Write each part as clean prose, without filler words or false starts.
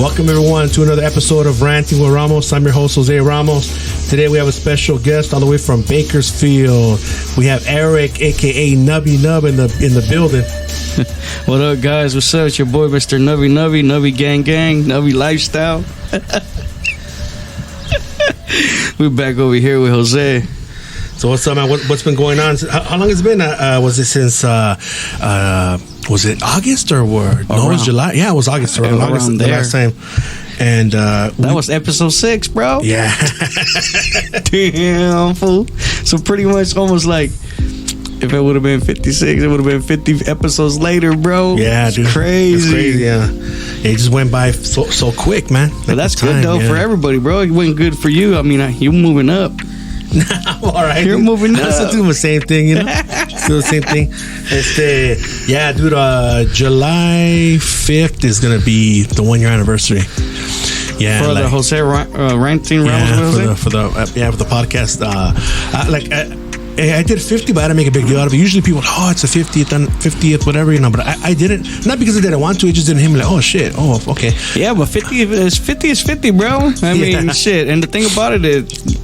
Welcome everyone to another episode of Ranting with Ramos. I'm your host, Jose Ramos. Today we have a special guest all the way from Bakersfield. We have Eric, aka Nubby Nub, in the building. What up, guys? What's up? It's your boy, Mr. Nubby Gang, Nubby Lifestyle. We're back over here with Jose. So what's up, man? What's been going on? How long has it been? Was it since? Was it August or what? No, it was July. Yeah, it was August. Around August the last time. And that was episode 6, bro. Yeah. Damn, fool. So pretty much almost like if it would have been 56, it would have been 50 episodes later, bro. Yeah, dude. Crazy. It's crazy, yeah. It just went by so quick, man. But that's good, though, for everybody, bro. It went good for you. I mean, you're moving up. All right, you're moving up. I'm still doing the same thing, you know. Still the same thing. Yeah, dude. July 5th is gonna be the 1-year anniversary. Yeah, for the Jose Ranting Ramos. For the podcast. I did 50, but I didn't make a big deal out of it. Usually people, it's a 50th, whatever, you know. But I didn't, not because I didn't want to. It just didn't hit me like, oh shit, oh okay. Yeah, but 50 is 50, bro. I mean, shit. And the thing about it is,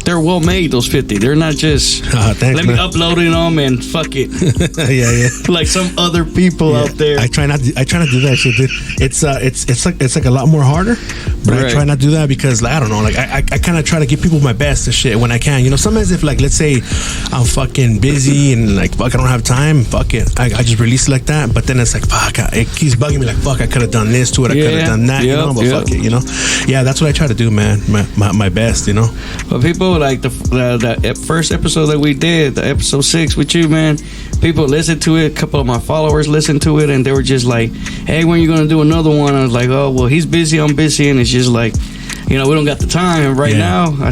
they're well made, those 50. They're not just thanks, let me upload them and fuck it. yeah. Like some other people out there. I try not to do that shit, dude. It's like a lot more harder, but right. I try not to do that because, like, I don't know, like I kind of try to give people my best and shit when I can. You know, sometimes if, like, let's say I'm fucking busy and like fuck I don't have time, fuck it, I just release it like that. But then it's like fuck, it keeps bugging me like fuck, I could have done this to it, I could have done that, you know. But fuck it, you know. Yeah, that's what I try to do, man. My best, you know. But people like the first episode that we did, the episode 6 with you, man, people listened to it. A couple of my followers listened to it, and they were just like, hey, when are you gonna do another one? I was like, oh well, he's busy, I'm busy, and it's just like, you know, we don't got the time. And right now I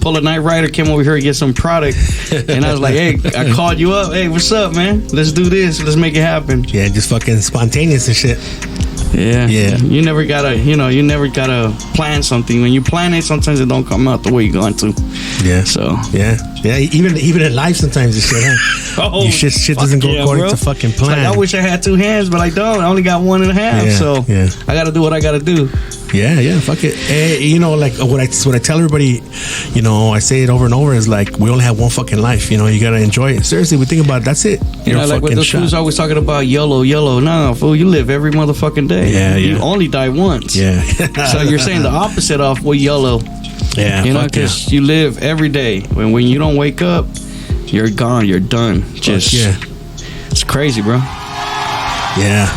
pulled a night rider, came over here to get some product, and I was like, hey, I called you up, hey, what's up, man, let's do this, let's make it happen. Yeah, just fucking spontaneous and shit. Yeah. You never gotta plan something. When you plan it, sometimes it don't come out the way you're going to. Yeah. So. Yeah. Even in life, sometimes it's shit. Huh? Shit doesn't go according to fucking plan. Like, I wish I had 2 hands, but I don't. I only got 1.5. So I gotta do what I gotta do. Yeah, fuck it. You know, like what I tell everybody, you know, I say it over and over, is like, we only have one fucking life. You know, you gotta enjoy it. Seriously, we think about it, that's it. You know, like what those fools always talking about, YOLO. No, fool, you live every motherfucking day. Yeah. You only die once. Yeah. So you're saying the opposite of what YOLO. Yeah. You know, because you live every day. When you don't wake up, you're gone. You're done. Just it's crazy, bro. Yeah.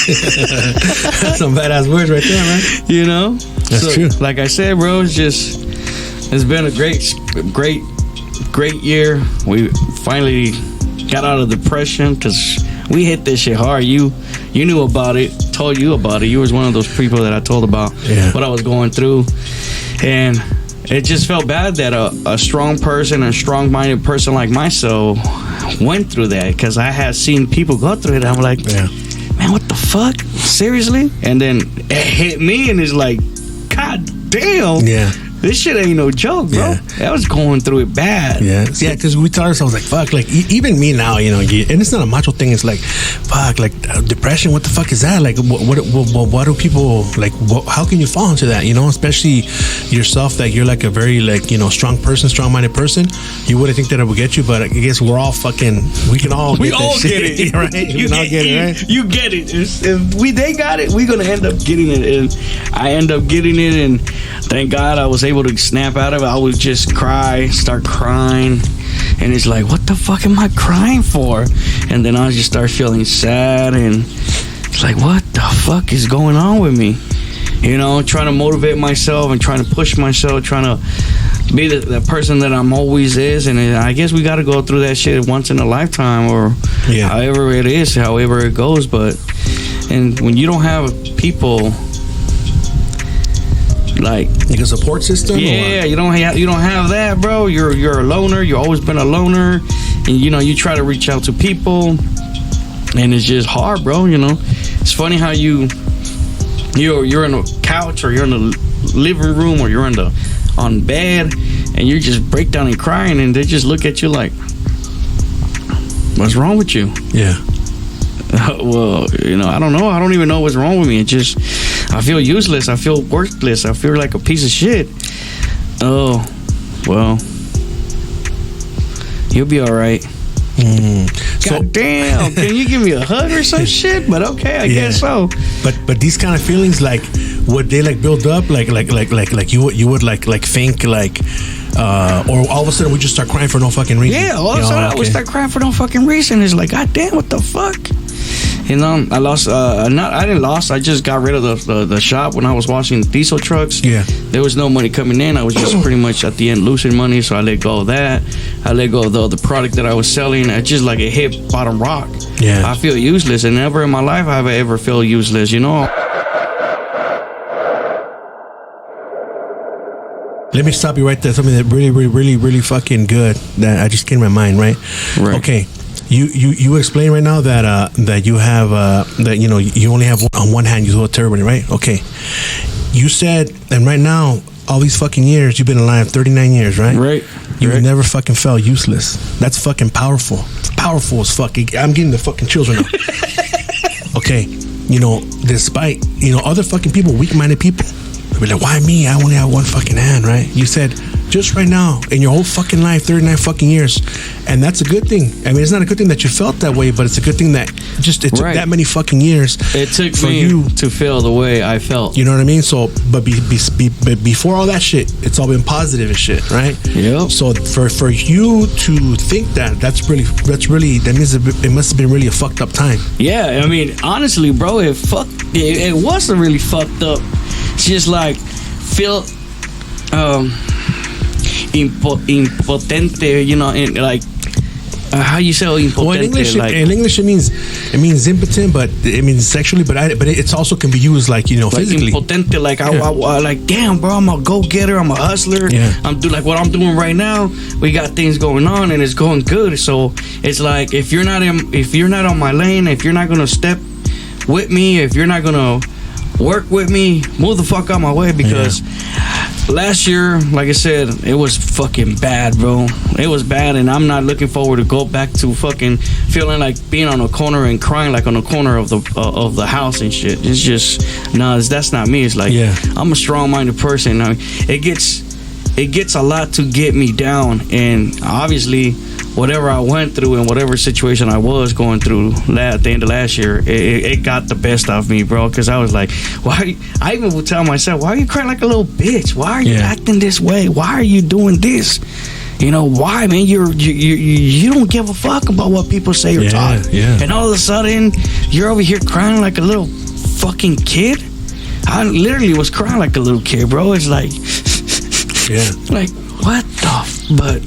That's some badass words right there, man. You know, that's true. Like I said, bro, it's been a great year. We finally got out of depression because we hit this shit hard. You knew about it, told you about it. You was one of those people that I told about what I was going through, and it just felt bad that a strong person, a strong-minded person like myself went through that, because I had seen people go through it. I'm like, man, what the fuck? Seriously? And then it hit me, and it's like, God damn. Yeah. This shit ain't no joke, bro. I was going through it bad. Yeah, because we tell ourselves like, fuck, like even me now, you know, and it's not a macho thing. It's like, fuck, like depression. What the fuck is that? Like, what do people like? How can you fall into that? You know, especially yourself, that you're like a very, like, you know, strong-minded person. You wouldn't think that it would get you, but I guess we're all fucking. We can all. We all get it, right? You all get it, right? You get it. If they got it, we're gonna end up getting it. And I end up getting it, and thank God I was able to snap out of it. I would just start crying, and it's like, what the fuck am I crying for? And then I just start feeling sad, and it's like, what the fuck is going on with me? You know, trying to motivate myself and trying to push myself, trying to be the person that I'm always is. And I guess we got to go through that shit once in a lifetime, or however it is, however it goes. But and when you don't have people like a support system, you don't have that, bro. You're a loner. You've always been a loner, and you know, you try to reach out to people, and it's just hard, bro. You know, it's funny how you're in a couch, or you're in the living room, or you're on bed, and you just break down and crying, and they just look at you like, what's wrong with you? Yeah. Well, I don't know. I don't even know what's wrong with me. It just, I feel useless. I feel worthless. I feel like a piece of shit. Oh, well, you'll be all right. God damn, can you give me a hug or some shit? But okay, I guess so. But these kind of feelings, like, would they like build up, like you would like think like, or all of a sudden we just start crying for no fucking reason? Yeah, all of a sudden I would start crying for no fucking reason. It's like, God damn, what the fuck? I lost. I didn't lost. I just got rid of the shop when I was washing diesel trucks. Yeah, there was no money coming in. I was just pretty much at the end losing money. So I let go of that. I let go of the product that I was selling. I just like it hit bottom rock. Yeah, I feel useless, and never in my life have I ever felt useless. Let me stop you right there. Something that really fucking good that I just came to my mind. Right. Okay. You explain right now that you have that you only have on one hand you hold everybody, right? Okay. You said, and right now all these fucking years you've been alive, 39 years, right? Right. You've never fucking felt useless. That's fucking powerful. It's powerful as fuck. I'm getting the fucking chills right now. Okay. Despite other fucking people, weak-minded people, they'll be like, why me? I only have one fucking hand, right? You said, just right now in your whole fucking life, 39 fucking years, and that's a good thing. I mean, it's not a good thing that you felt that way, but it's a good thing that it took that many fucking years. It took for you to feel the way I felt. You know what I mean? So, but before all that shit, it's all been positive and shit, right? Yep. So for you to think that really that means it must have been really a fucked up time. Yeah, I mean, honestly, bro, it wasn't really fucked up. It's just like feel impotente, in like how you say impotente? Well, in English it means impotent, but it means sexually, but it's also can be used like physically. Like impotente, like I like, damn, bro, I'm a go-getter, I'm a hustler. Yeah. I'm do like what I'm doing right now. We got things going on and it's going good. So it's like if you're not on my lane, if you're not gonna step with me, if you're not gonna work with me, move the fuck out my way, because last year, like I said, it was fucking bad, bro. It was bad, and I'm not looking forward to go back to fucking feeling like being on a corner and crying like on a corner of the house and shit. It's just that's not me. It's like I'm a strong-minded person. It gets a lot to get me down, and obviously whatever I went through and whatever situation I was going through at the end of last year, it got the best of me, bro. Because I was like, I even would tell myself, why are you crying like a little bitch? Why are you acting this way? Why are you doing this? Why, man? You don't give a fuck about what people say or talk. And all of a sudden, you're over here crying like a little fucking kid. I literally was crying like a little kid, bro. It's like, like, what the? But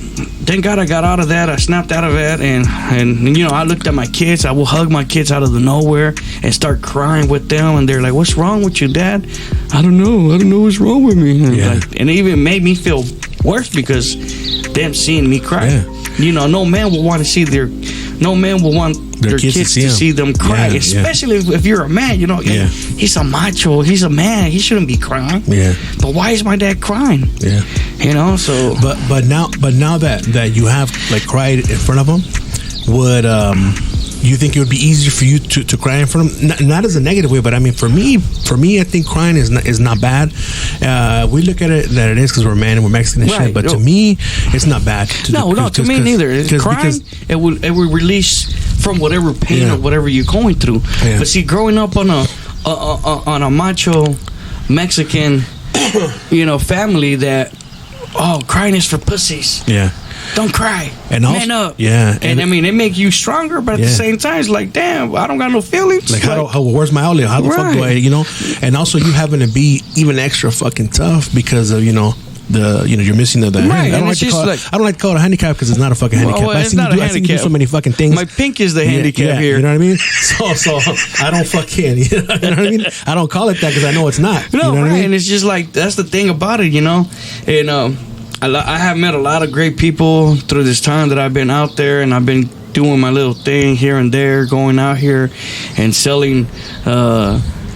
thank God I got out of that. I snapped out of that, and I looked at my kids. I will hug my kids out of the nowhere and start crying with them, and they're like, "What's wrong with you, Dad?" I don't know what's wrong with me. And it even made me feel worse because them seeing me cry. No man will want to see their kids to see them cry, especially if you're a man. He's a macho, he's a man, he shouldn't be crying. But why is my dad crying? So but now that you have like cried in front of him, would you think it would be easier for you to cry in front of him? Not as a negative way, but I mean for me I think crying is not bad. We look at it that it is because we're men and we're Mexican and shit, but to me it's not bad. To me neither. Crying, it will release from whatever pain or whatever you're going through. But see, growing up on a macho Mexican family that crying is for pussies. Don't cry. And also, man up. And I mean, it make you stronger, but at the same time, it's like, damn, I don't got no feelings. Like, where's my outlet? How the fuck do I, And also, you having to be even extra fucking tough because of, you're missing the hand. I don't like to call it a handicap because it's not a fucking handicap. It's not a handicap. I see you do so many fucking things. My pink is the handicap here. You know what I mean? So I don't fucking, you know what I mean? I don't call it that because I know it's not. No, you know right. What I mean? And it's just like, that's the thing about it, And I have met a lot of great people through this time that I've been out there, and I've been doing my little thing here and there, going out here and selling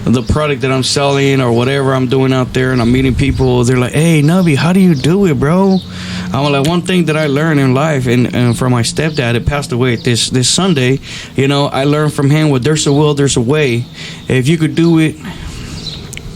the product that I'm selling or whatever I'm doing out there, and I'm meeting people, they're like, hey, Nubby, how do you do it, bro? I'm like, one thing that I learned in life, and from my stepdad, it passed away this Sunday, you know, I learned from him, well, there's a will, there's a way. If you could do it,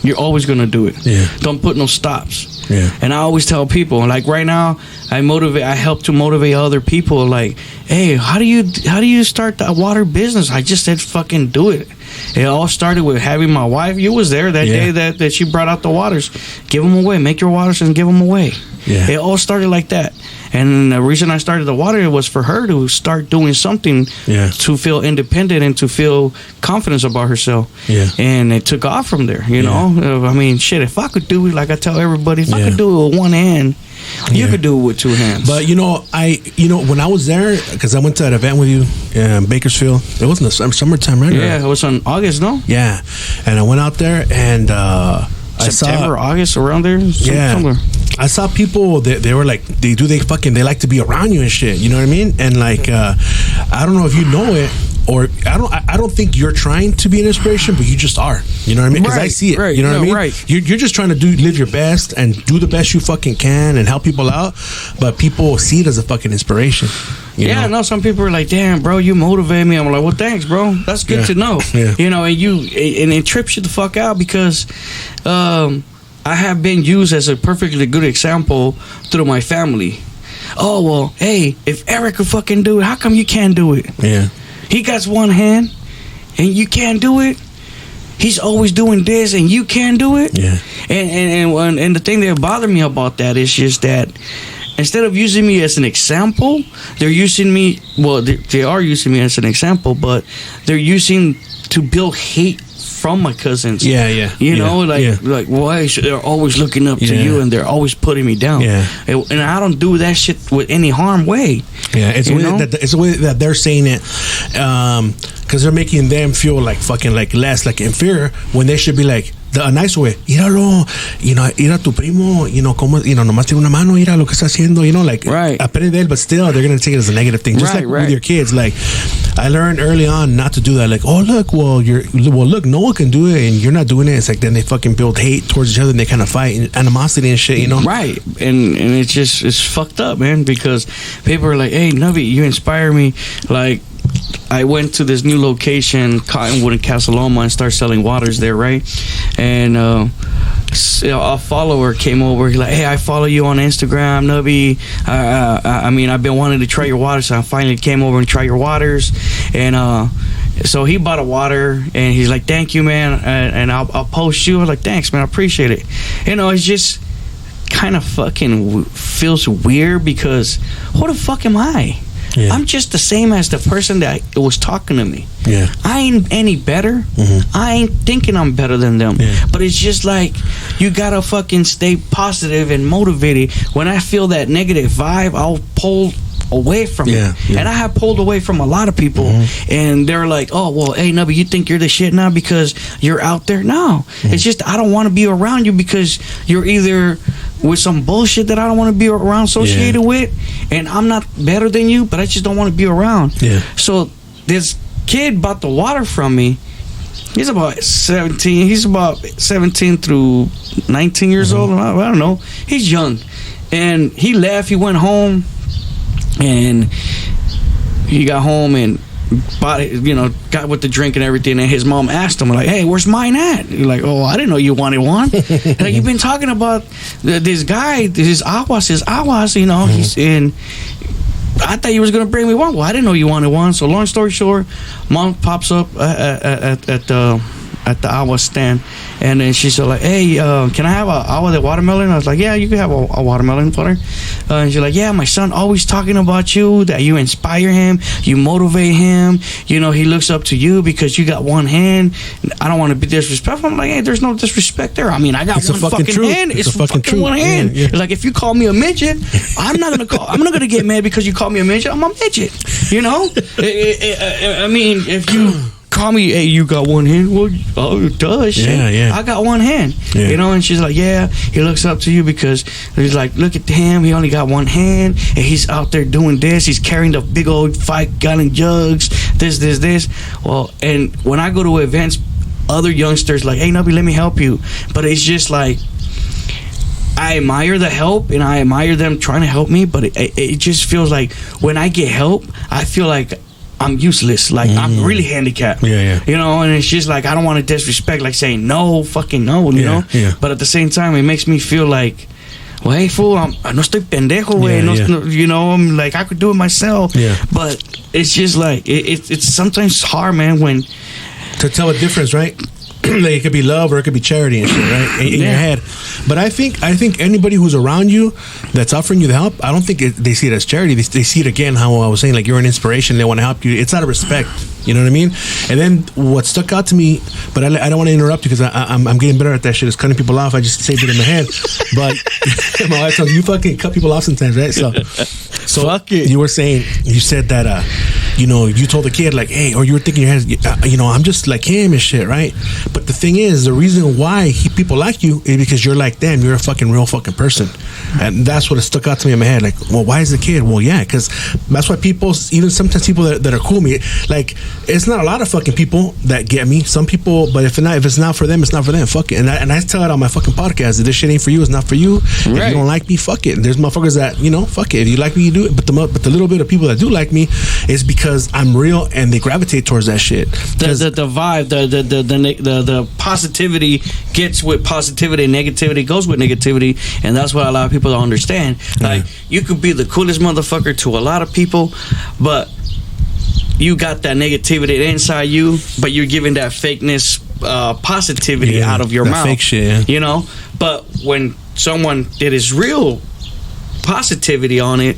you're always going to do it. Yeah. Don't put no stops. Yeah. And I always tell people, like right now, I help to motivate other people. Like, hey, how do you start that water business? I just said, fucking do it. It all started with having my wife. You was there that day that she brought out the waters. Give them away. Make your waters and give them away. Yeah. It all started like that. And the reason I started the water was for her to start doing something to feel independent and to feel confidence about herself. Yeah. And it took off from there, you know? I mean, shit, if I could do it, like I tell everybody, if I could do it with one hand, you could do it with two hands. But, you know, when I was there, because I went to that event with you in Bakersfield, it was in the summertime, right? Yeah, it was in August, no? Yeah. And I went out there and September, August, around there? Somewhere. I saw people that they were like, they like to be around you and shit, you know what I mean? And like, I don't know if you know it, or I don't think you're trying to be an inspiration, but you just are. You know what I mean? Because I see it. You know what I mean? Right. You're just trying to live your best and do the best you fucking can and help people out, but people see it as a fucking inspiration. You know? No, some people are like, damn, bro, you motivate me. I'm like, well, thanks, bro. That's good to know. Yeah. You know, and it trips you the fuck out because I have been used as a perfectly good example through my family. Oh, well, hey, if Eric could fucking do it, how come you can't do it? Yeah. He got one hand and you can't do it. He's always doing this and you can't do it. Yeah. And the thing that bothered me about that is just that instead of using me as an example, they're using me, well, they are using me as an example, but they're using to build hate from my cousins. You know, like why they're always looking up to you and they're always putting me down. And I don't do that shit with any harm way. It's the way that they're saying it, because they're making them feel like fucking like less, like inferior, when they should be like a nice way. Míralo, mira tu primo, como, nomás tiene una mano, mira lo que está haciendo, like, aprende de él, but still they're gonna take it as a negative thing. Just like with your kids, like, I learned early on not to do that. Like, oh look, look, Noah can do it and you're not doing it. It's like then they fucking build hate towards each other and they kind of fight and animosity and shit, Right, and it's fucked up, man, because people are like, hey, Nubby, you inspire me. Like, I went to this new location, Cottonwood in Casa Loma, and started selling waters there, right? And a follower came over. He's like, hey, I follow you on Instagram, Nubby. I mean, I've been wanting to try your waters, so I finally came over and try your waters. And so he bought a water, and he's like, thank you, man, and I'll post you. I was like, thanks, man, I appreciate it. It's just kind of fucking feels weird because who the fuck am I? Yeah. I'm just the same as the person that was talking to me. Yeah. I ain't any better. Mm-hmm. I ain't thinking I'm better than them. Yeah. But it's just like, you gotta fucking stay positive and motivated. When I feel that negative vibe, I'll pull away from it. Yeah. And I have pulled away from a lot of people. Mm-hmm. And they're like, oh, well, hey, Nubby, you think you're the shit now because you're out there? No. Mm-hmm. It's just, I don't want to be around you because you're either with some bullshit that I don't want to be around, associated with, and I'm not better than you, but I just don't want to be around. Yeah. So this kid bought the water from me. He's about 17. He's about 17 through 19 years old. I don't know. He's young. And he left. He went home. And he got home and bought it, got with the drink and everything. And his mom asked him, like, hey, where's mine at? He's like, oh, I didn't know you wanted one. Like, you've been talking about this guy, his Aguas, he's in. I thought you was going to bring me one. Well, I didn't know you wanted one. So long story short, mom pops up at the Aguas stand, and then she's like, hey, can I have a agua de watermelon? I was like, yeah, you can have a watermelon for her. And she's like, yeah, my son always talking about you, that you inspire him, you motivate him, he looks up to you because you got one hand. I don't want to be disrespectful. I'm like, hey, there's no disrespect there. I mean, I got one fucking hand. It's fucking one hand. Yeah. Like, if you call me a midget, I'm not gonna get mad because you call me a midget. I'm a midget. I mean, if you call me, hey, you got one hand? Well, it does. Yeah. I got one hand. Yeah. And she's like, yeah, he looks up to you because he's like, look at him. He only got one hand, and he's out there doing this. He's carrying the big old 5-gallon jugs, this. Well, and when I go to events, other youngsters like, hey, Nubby, let me help you. But it's just like, I admire the help and I admire them trying to help me, but it just feels like when I get help, I feel like I'm useless. Like, I'm really handicapped. Yeah. You know, and it's just like, I don't want to disrespect, like saying no, fucking no, you know? Yeah. But at the same time, it makes me feel like, well, hey, fool, no estoy pendejo, güey. No, you know, I'm like, I could do it myself. Yeah. But it's just like, it's sometimes hard, man, when... To tell a difference, right? Like, it could be love or it could be charity and shit, right? In your head. But I think anybody who's around you that's offering you the help, I don't think they see it as charity. They see it, again, how I was saying, like, you're an inspiration. They want to help you. It's out of respect. You know what I mean? And then what stuck out to me, but I don't want to interrupt you because I'm getting better at that shit. It's cutting people off. I just saved it in my head. But my wife tells me, you fucking cut people off sometimes, right? So fuck it. You said that, you know, you told the kid, like, hey, or you were thinking in your head, you know, I'm just like him and shit, right? But the thing is, the reason why people like you is because you're like them. You're a fucking real fucking person. And that's what stuck out to me in my head. Like, well, why is the kid? Well, yeah, because that's why people, even sometimes people that are cool me, like, it's not a lot of fucking people that get me. Some people, but if it's not for them, it's not for them. Fuck it. And I tell it on my fucking podcast. If this shit ain't for you, it's not for you. Right. If you don't like me, fuck it. There's motherfuckers that, you know, fuck it. If you like me, you do it. But the little bit of people that do like me is because I'm real and they gravitate towards that shit. The vibe, the positivity gets with positivity, negativity goes with negativity, and that's what a lot of people don't understand. Like, you could be the coolest motherfucker to a lot of people, but you got that negativity inside you, but you're giving that fakeness, positivity out of your mouth. Fake shit, you know. But when someone that is real positivity on it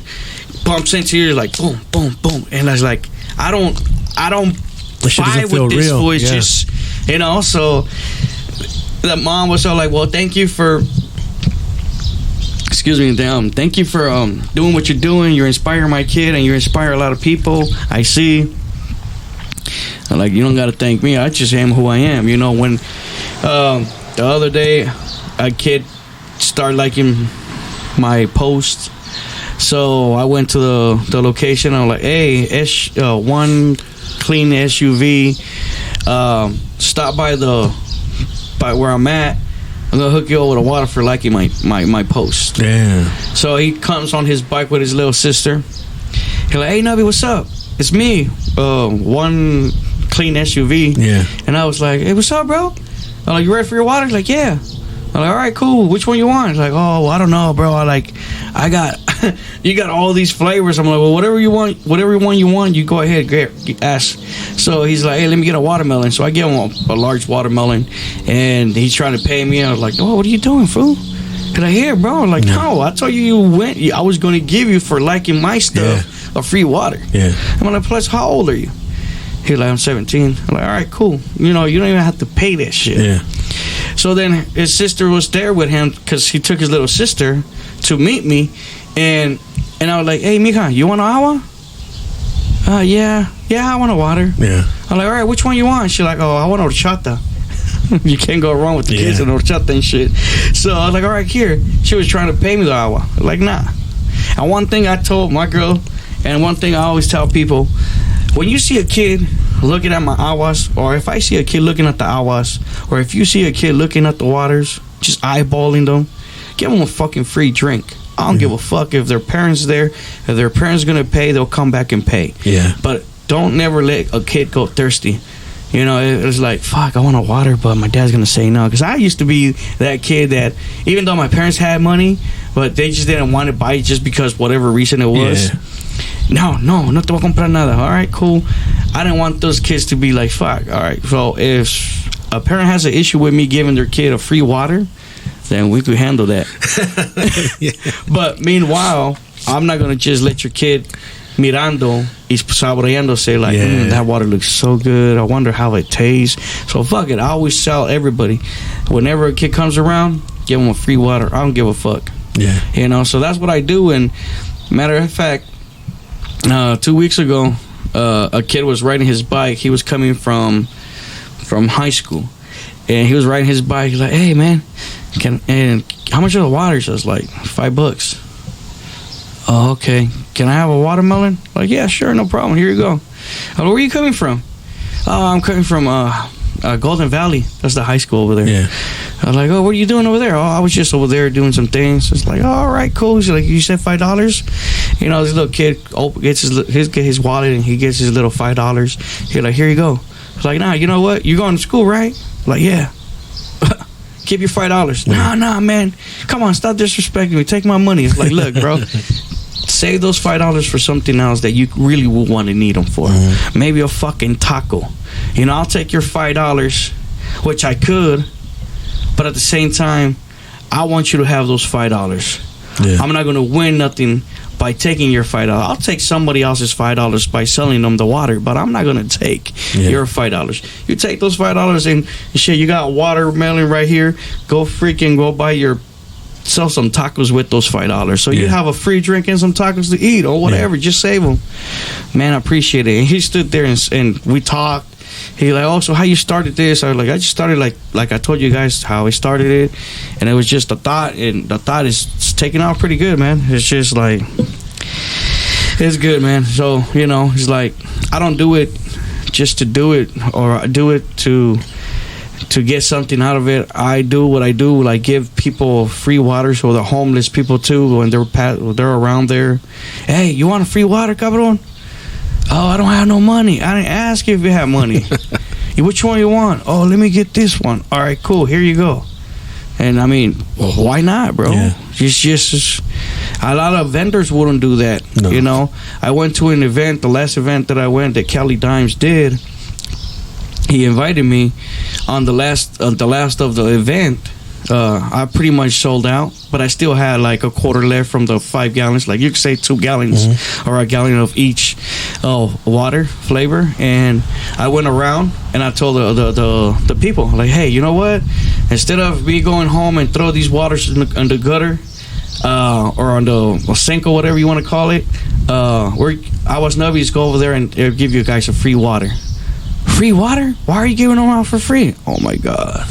bumps into you, like boom, boom, boom, and I was like, I don't vibe with this voice, just, you know. So the mom was all like, well, thank you for doing what you're doing. You're inspiring my kid and you inspire a lot of people. I see. I'm like, you don't got to thank me. I just am who I am. You know, when the other day a kid started liking my post, so I went to the location. I'm like, hey, one clean SUV, stop by where I'm at. I'm gonna hook you up with a water for liking my post. Yeah. So he comes on his bike with his little sister. He's like, hey, Nubby, what's up? It's me, one clean SUV. Yeah. And I was like, hey, what's up, bro? I'm like, you ready for your water? He's like, yeah. I'm like, all right, cool. Which one you want? He's like, oh, I don't know, bro. I got you got all these flavors. I'm like, well, whatever one you want, you go ahead, ask. So he's like, hey, let me get a watermelon. So I give him a large watermelon, and he's trying to pay me. I was like, oh, what are you doing, fool? He's like, here, bro. I'm like, no, I told you I was going to give you for liking my stuff a free water. Yeah. I'm like, plus, how old are you? He's like, I'm 17. I'm like, all right, cool. You know, you don't even have to pay that shit. Yeah. So then his sister was there with him because he took his little sister to meet me, and I was like, hey, mija, you want agua? Yeah, I want a water. Yeah. I'm like, all right, which one you want? She's like, oh, I want horchata. You can't go wrong with the kids and horchata and shit. So I was like, all right, here. She was trying to pay me the agua. Like, nah. And one thing I told my girl, and one thing I always tell people, when you see a kid looking at my aguas, or if I see a kid looking at the aguas, or if you see a kid looking at the waters, just eyeballing them, give them a fucking free drink. I don't give a fuck if their parents there. If their parents gonna pay, they'll come back and pay. Yeah. But don't never let a kid go thirsty. You know, it's like, fuck, I want a water, but my dad's gonna say no. Because I used to be that kid that, even though my parents had money, but they just didn't want to buy it just because whatever reason it was. Yeah. No te voy a comprar nada. All right, cool. I didn't want those kids to be like, fuck. All right, so if a parent has an issue with me giving their kid a free water, then we could handle that. But meanwhile, I'm not going to just let your kid mirando y saboreándose like, that water looks so good. I wonder how it tastes. So fuck it. I always tell everybody, whenever a kid comes around, give them a free water. I don't give a fuck. Yeah. You know, so that's what I do. And matter of fact, 2 weeks ago, a kid was riding his bike. He was coming from high school, and he was riding his bike. He's like, hey, man, and how much are the waters? I was like, $5. Oh, okay. Can I have a watermelon? Like, yeah, sure, no problem. Here you go. Where are you coming from? Oh, I'm coming from Golden Valley. That's the high school over there. Yeah. I was like, oh, what are you doing over there? Oh, I was just over there doing some things. It's like, oh, all right, cool. He's like, you said $5? You know, this little kid gets his wallet and he gets his little $5. He's like, here you go. I was like, nah, you know what? You're going to school, right? I'm like, yeah. Keep your $5. Nah, man. Come on, stop disrespecting me. Take my money. It's like, look, bro. Save those $5 for something else that you really will want to need them for. Maybe a fucking taco. You know, I'll take your $5, which I could, but at the same time, I want you to have those $5. Yeah. I'm not going to win nothing by taking your $5. I'll take somebody else's $5 by selling them the water, but I'm not going to take your $5. You take those $5 and shit, you got watermelon right here. Go buy sell some tacos with those $5. So you have a free drink and some tacos to eat or whatever. Just save them. Man, I appreciate it. And he stood there and we talked. He like, oh, so how you started this? I was like, I just started like I told you guys how I started it, and it was just a thought, and the thought is taking off pretty good, man. It's just like, it's good, man. So, you know, it's like, I don't do it just to do it, or I do it to get something out of it. I do what I do, like give people free water, so the homeless people too, when they're around there. Hey, you want a free water, cabron? Oh, I don't have no money. I didn't ask you if you have money. Which one you want? Oh, let me get this one. All right, cool. Here you go. And I mean, why not, bro? Yeah. It's just a lot of vendors wouldn't do that. No. You know, I went to an event, the last event that I went that Kelly Dimes did. He invited me on the last of the event. I pretty much sold out, but I still had like a quarter left from the 5 gallons. Like you could say 2 gallons or a gallon of each water flavor. And I went around and I told the people, like, hey, you know what? Instead of me going home and throw these waters in the gutter or on the sink or whatever you want to call it, Aguas Nubby's go over there and they'll give you guys a free water. Free water? Why are you giving them out for free? Oh my God.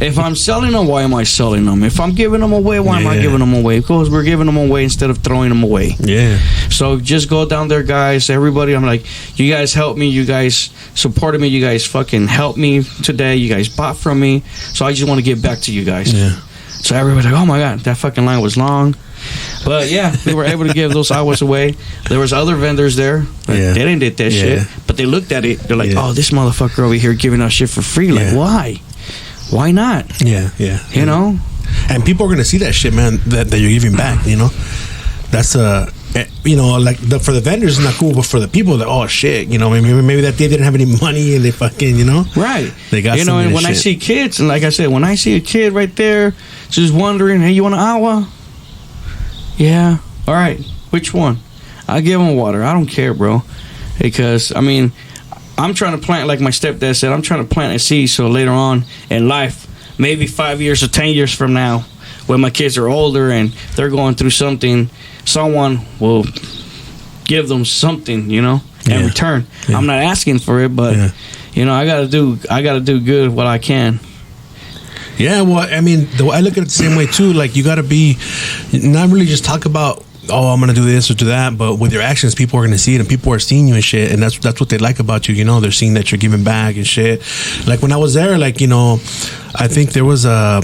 If I'm selling them, why am I selling them? If I'm giving them away, why am I giving them away? Because we're giving them away instead of throwing them away. Yeah. So just go down there, guys. Everybody, I'm like, you guys helped me. You guys supported me. You guys fucking helped me today. You guys bought from me. So I just want to give back to you guys. Yeah. So everybody's like, oh my God, that fucking line was long. But yeah, we were able to give those hours away. There was other vendors there. They didn't did that shit. But they looked at it. They're like, oh, this motherfucker over here giving us shit for free. Like, why? Why not? Yeah. You know? And people are going to see that shit, man, that you're giving back, you know? That's you know, like for the vendors it's not cool, but for the people, that, oh shit, you know, maybe that they didn't have any money and they fucking, you know, right? They got, you know, and when shit. I see kids, and like I said, when I see a kid right there just wondering, hey, you want an agua? Yeah, all right. Which one? I give them water. I don't care, bro, because I mean, I'm trying to plant, like my stepdad said, I'm trying to plant a seed so later on in life, maybe 5 years or 10 years from now, when my kids are older and they're going through something, someone will give them something, you know, in return. I'm not asking for it, but you know, I gotta do good what I can. Yeah, well, I mean, I look at it the same way too. Like, you gotta be not really just talk about, oh, I'm gonna do this or do that, but with your actions, people are gonna see it, and people are seeing you and shit, and that's what they like about you. You know, they're seeing that you're giving back and shit. Like when I was there, like, you know, I think there was a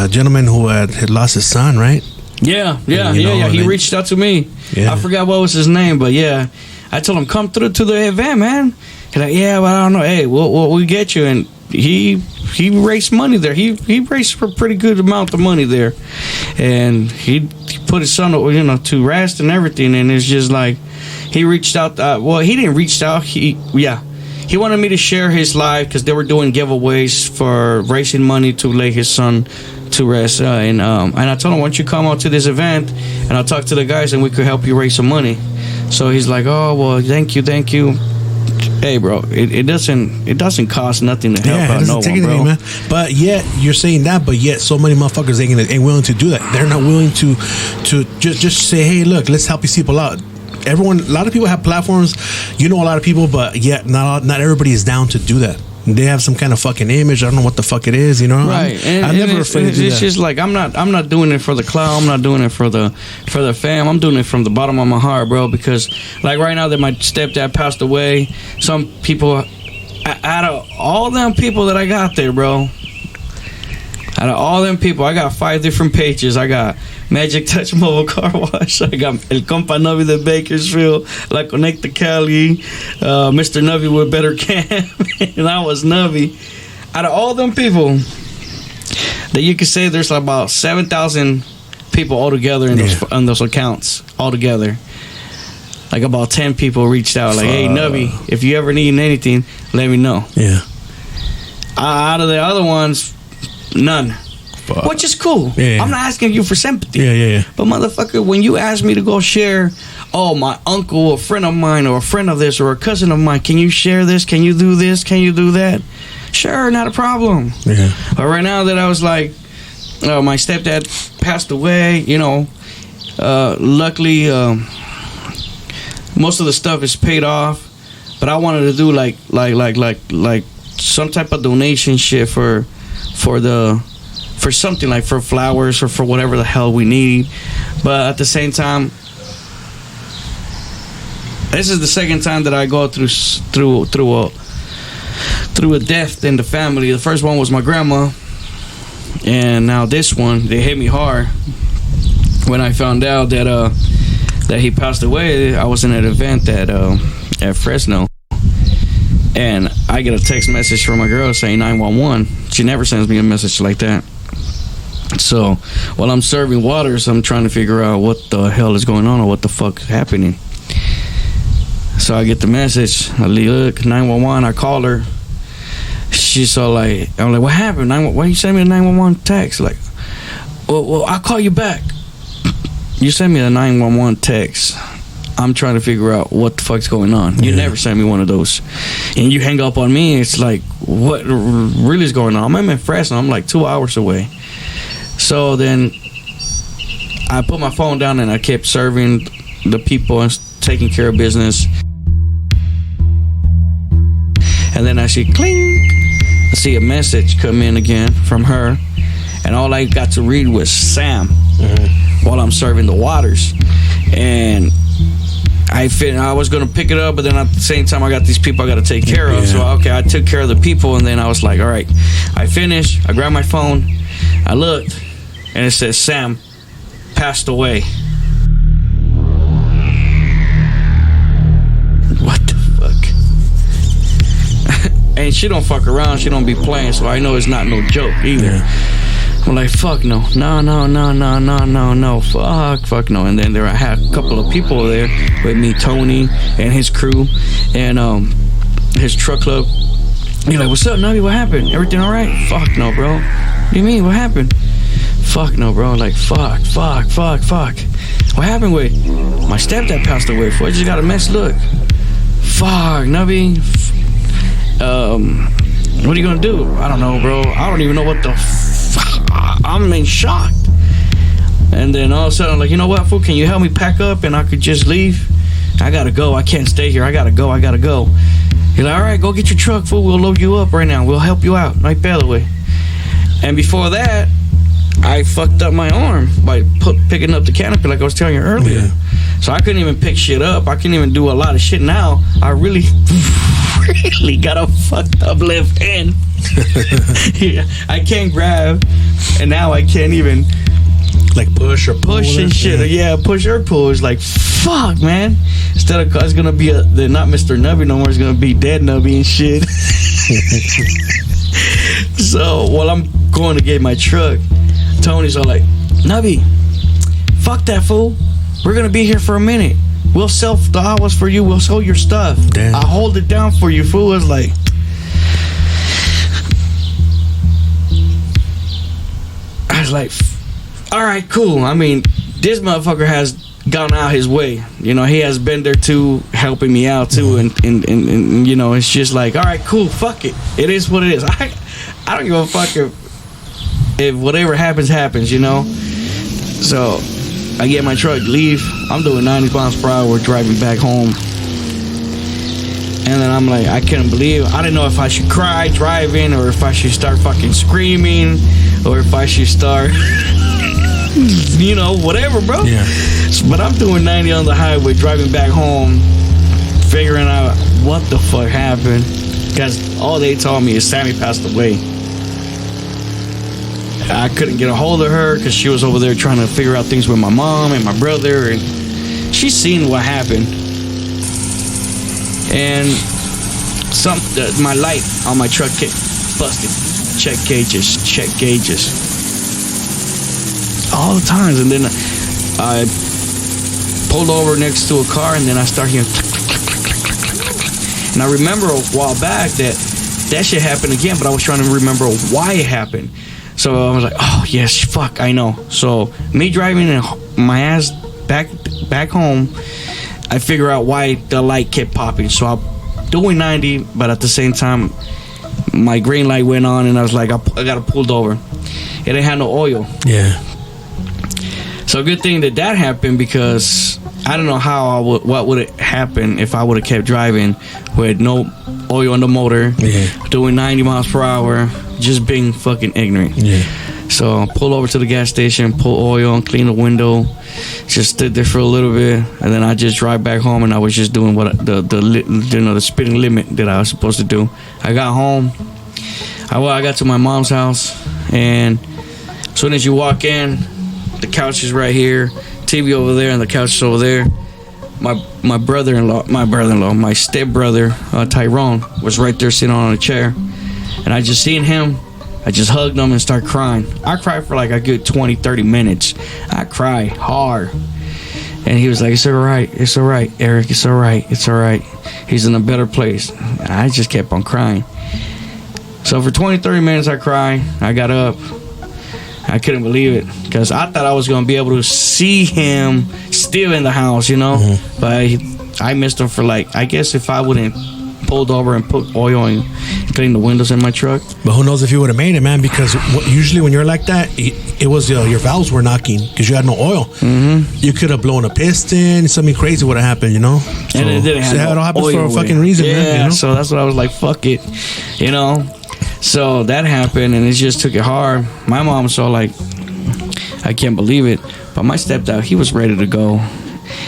gentleman who had lost his son, right? Yeah. He reached out to me. Yeah. I forgot what was his name, but yeah, I told him, come through to the event, man. He's like, yeah, but I don't know. Hey, we'll get you. And he raised money there. He raised for a pretty good amount of money there, and he put his son, you know, to rest and everything. And it's just like he reached out. Well, he didn't reach out. He wanted me to share his life because they were doing giveaways for raising money to lay his son to rest. And I told him, why don't you come out to this event and I'll talk to the guys and we could help you raise some money. So he's like, oh well, thank you. Hey, bro, it doesn't cost nothing to help out no one, bro. Man. But yet you're saying that, but yet so many motherfuckers ain't willing to do that. They're not willing to just say, hey, look, let's help these people out. A lot of people have platforms. You know, a lot of people, but yet not everybody is down to do that. They have some kind of fucking image. I don't know what the fuck it is, you know. Right. I'm never afraid to do that. It's just like I'm not doing it for the clout. I'm not doing it for the fam. I'm doing it from the bottom of my heart, bro. Because like right now that my stepdad passed away, some people out of all them people that I got there, bro. Out of all them people, I got 5 different pages. I got Magic Touch Mobile Car Wash. I got El Compa Nubby de Bakersfield, La Conecta Cali, Mr. Nubby with Better Cam, and I was Nubby. Out of all them people, that you could say there's about 7,000 people altogether in those accounts altogether. Like about 10 people reached out, like, "Hey, Nubby, if you ever need anything, let me know." Yeah. Out of the other ones, none. Fuck. Which is cool. Yeah. I'm not asking you for sympathy. Yeah. But motherfucker, when you ask me to go share, oh, my uncle, a friend of mine, or a friend of this, or a cousin of mine, can you share this? Can you do this? Can you do that? Sure, not a problem. Yeah. But right now that I was like, my stepdad passed away, you know, luckily, most of the stuff is paid off. But I wanted to do like some type of donation shit for something, like for flowers or for whatever the hell we need. But at the same time, this is the second time that I go through a death in the family. The first one was my grandma, and now this one, they hit me hard when I found out that he passed away. I was in an event at Fresno, and I get a text message from my girl saying 911. She never sends me a message like that. So while I'm serving waters, I'm trying to figure out what the hell is going on or what the fuck is happening. So I get the message. I look, 911. I call her. She's so like, I'm like, what happened? Why you send me a 911 text? Like, well, I'll call you back. You send me a 911 text. I'm trying to figure out what the fuck's going on. You never send me one of those. And you hang up on me. It's like, what really is going on? I'm in Fresno. I'm like 2 hours away. So then I put my phone down and I kept serving the people and taking care of business. And then I see cling. I see a message come in again from her. And all I got to read was Sam while I'm serving the waters. And I was going to pick it up, but then at the same time, I got these people I got to take care of. So, okay, I took care of the people, and then I was like, all right. I finished. I grabbed my phone. I looked, and it says, Sam passed away. What the fuck? And she don't fuck around. She don't be playing, so I know it's not no joke either. Yeah. I'm like, fuck no. No. Fuck no. And then I had a couple of people there with me, Tony and his crew and his truck club. You're like, what's up, Nubby? What happened? Everything all right? Fuck no, bro. What do you mean? What happened? Fuck no, bro. Like, fuck. What happened with my stepdad passed away? I just got a mess. Look. Fuck, Nubby. What are you gonna do? I don't know, bro. I don't even know what the I'm in shock. And then all of a sudden I'm like, you know what, fool, can you help me pack up and I could just leave? I gotta go. I can't stay here. I gotta go. He's like, all right, go get your truck, fool. We'll load you up right now. We'll help you out. Right by the way. And before that, I fucked up my arm by picking up the canopy like I was telling you earlier. Yeah. So I couldn't even pick shit up. I couldn't even do a lot of shit now. I really got a fucked up left hand. Yeah, I can't grab, and now I can't even like push or pull and shit. Yeah, push or pull. It's like, fuck, man. Instead of it's gonna be not Mr. Nubby no more. It's gonna be Dead Nubby and shit. So while I'm going to get my truck, Tony's all like, Nubby, fuck that fool. We're gonna be here for a minute. We'll sell the Aguas for you. We'll sell your stuff. Damn. I'll hold it down for you, fool. It's like, I was like, all right, cool. I mean, this motherfucker has gone out his way. You know, he has been there too, helping me out too, and you know, it's just like, all right, cool, fuck it. It is what it is. I don't give a fuck if whatever happens, you know. So I get my truck, leave. I'm doing 90 miles per hour driving back home. And then I'm like, I couldn't believe it. I didn't know if I should cry driving or if I should start fucking screaming or if I should start, you know, whatever, bro. Yeah. But I'm doing 90 on the highway driving back home, figuring out what the fuck happened. Because all they told me is Sammy passed away. I couldn't get a hold of her because she was over there trying to figure out things with my mom and my brother, and she's seen what happened. And my light on my truck busted. Check gauges. All the times. And then I pulled over next to a car, and then I start hearing click, click, click, click, click, click, click. And I remember a while back that shit happened again, but I was trying to remember why it happened. So I was like, oh yes, fuck, I know. So me driving my ass back home, I figure out why the light kept popping. So I'm doing 90, but at the same time, my green light went on, and I was like, I got pulled over. It didn't have no oil. Yeah. So good thing that happened, because I don't know what would have happened if I would have kept driving with no oil on the motor, doing 90 miles per hour, just being fucking ignorant. Yeah. So I pull over to the gas station, pull oil, and clean the window. Just stood there for a little bit, and then I just drive back home, and I was just doing what the speeding limit that I was supposed to do. I got home. I got to my mom's house, and as soon as you walk in, the couch is right here, TV over there, and the couch is over there. My brother-in-law, my stepbrother, Tyrone, was right there sitting on a chair, and I just seen him. I just hugged him and started crying. I cried for like a good 20-30 minutes. I cried hard. And he was like, it's all right, Eric, it's all right. He's in a better place. And I just kept on crying. So for 20-30 minutes I cried. I got up. I couldn't believe it, because I thought I was going to be able to see him still in the house, you know. Mm-hmm. But I missed him for like, I guess if I wouldn't pulled over and put oil and clean the windows in my truck. But who knows if you would have made it, man, because usually when you're like that, it was your valves were knocking because you had no oil. Mm-hmm. You could have blown a piston, something crazy would have happened, you know. So, and it didn't have it all happens for a fucking reason, man. You know? So that's what I was like, fuck it, you know. So that happened, and it just took it hard. My mom saw like, I can't believe it, but my stepdad, he was ready to go.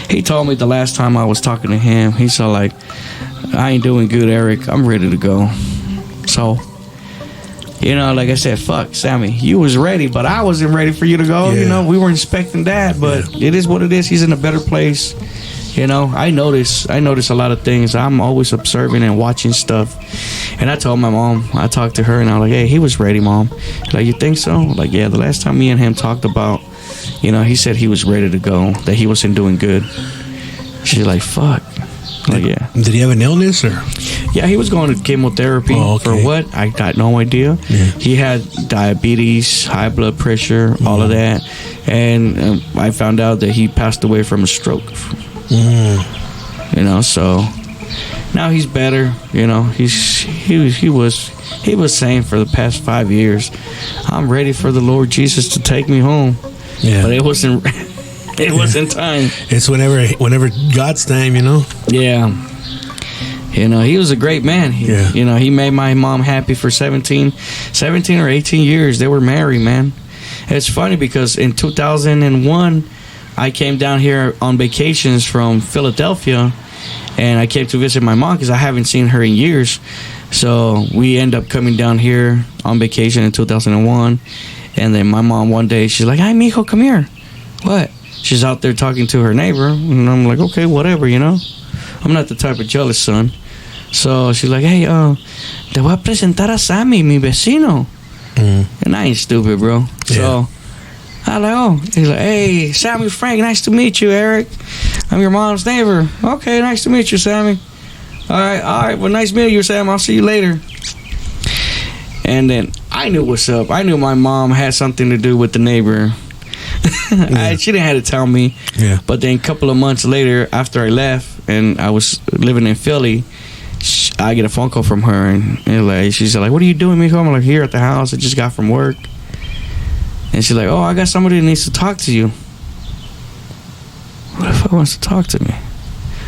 He told me the last time I was talking to him, he saw like, I ain't doing good, Eric. I'm ready to go. So, you know, like I said, fuck, Sammy, you was ready, but I wasn't ready for you to go. Yeah. You know, we weren't expecting that, but it is what it is. He's in a better place. You know, I notice a lot of things. I'm always observing and watching stuff. And I told my mom, I talked to her, and I was like, hey, he was ready, Mom. Like, you think so? Like, yeah, the last time me and him talked about, you know, he said he was ready to go, that he wasn't doing good. She's like, fuck. Like, yeah. Did he have an illness, or? Yeah, he was going to chemotherapy. For what? I got no idea. Yeah. He had diabetes, high blood pressure, all of that. And I found out that he passed away from a stroke. You know, so now he's better. You know, he was saying for the past 5 years, I'm ready for the Lord Jesus to take me home. Yeah, but it wasn't. It wasn't time. It's whenever God's time, you know. Yeah. You know, he was a great man. You know, he made my mom happy for 17 or 18 years. They were married, man. It's funny because in 2001, I came down here on vacations from Philadelphia, and I came to visit my mom because I haven't seen her in years. So we end up coming down here on vacation in 2001, and then my mom one day, she's like, "Hey, mijo, come here." What? She's out there talking to her neighbor, and I'm like, okay, whatever, you know. I'm not the type of jealous son. So she's like, hey, te voy a presentar a Sammy, mi vecino. And I ain't stupid, bro. So I like, oh, he's like, hey, Sammy Frank, nice to meet you, Eric. I'm your mom's neighbor. Okay, nice to meet you, Sammy. All right, well, nice meeting you, Sam. I'll see you later. And then I knew what's up. I knew my mom had something to do with the neighbor. She didn't have to tell me. Yeah. But then a couple of months later, after I left and I was living in Philly, I get a phone call from her, and like she's like, "What are you doing, mijo?" I'm like, "Here at the house. I just got from work." And she's like, "Oh, I got somebody that needs to talk to you." What if I wants to talk to me?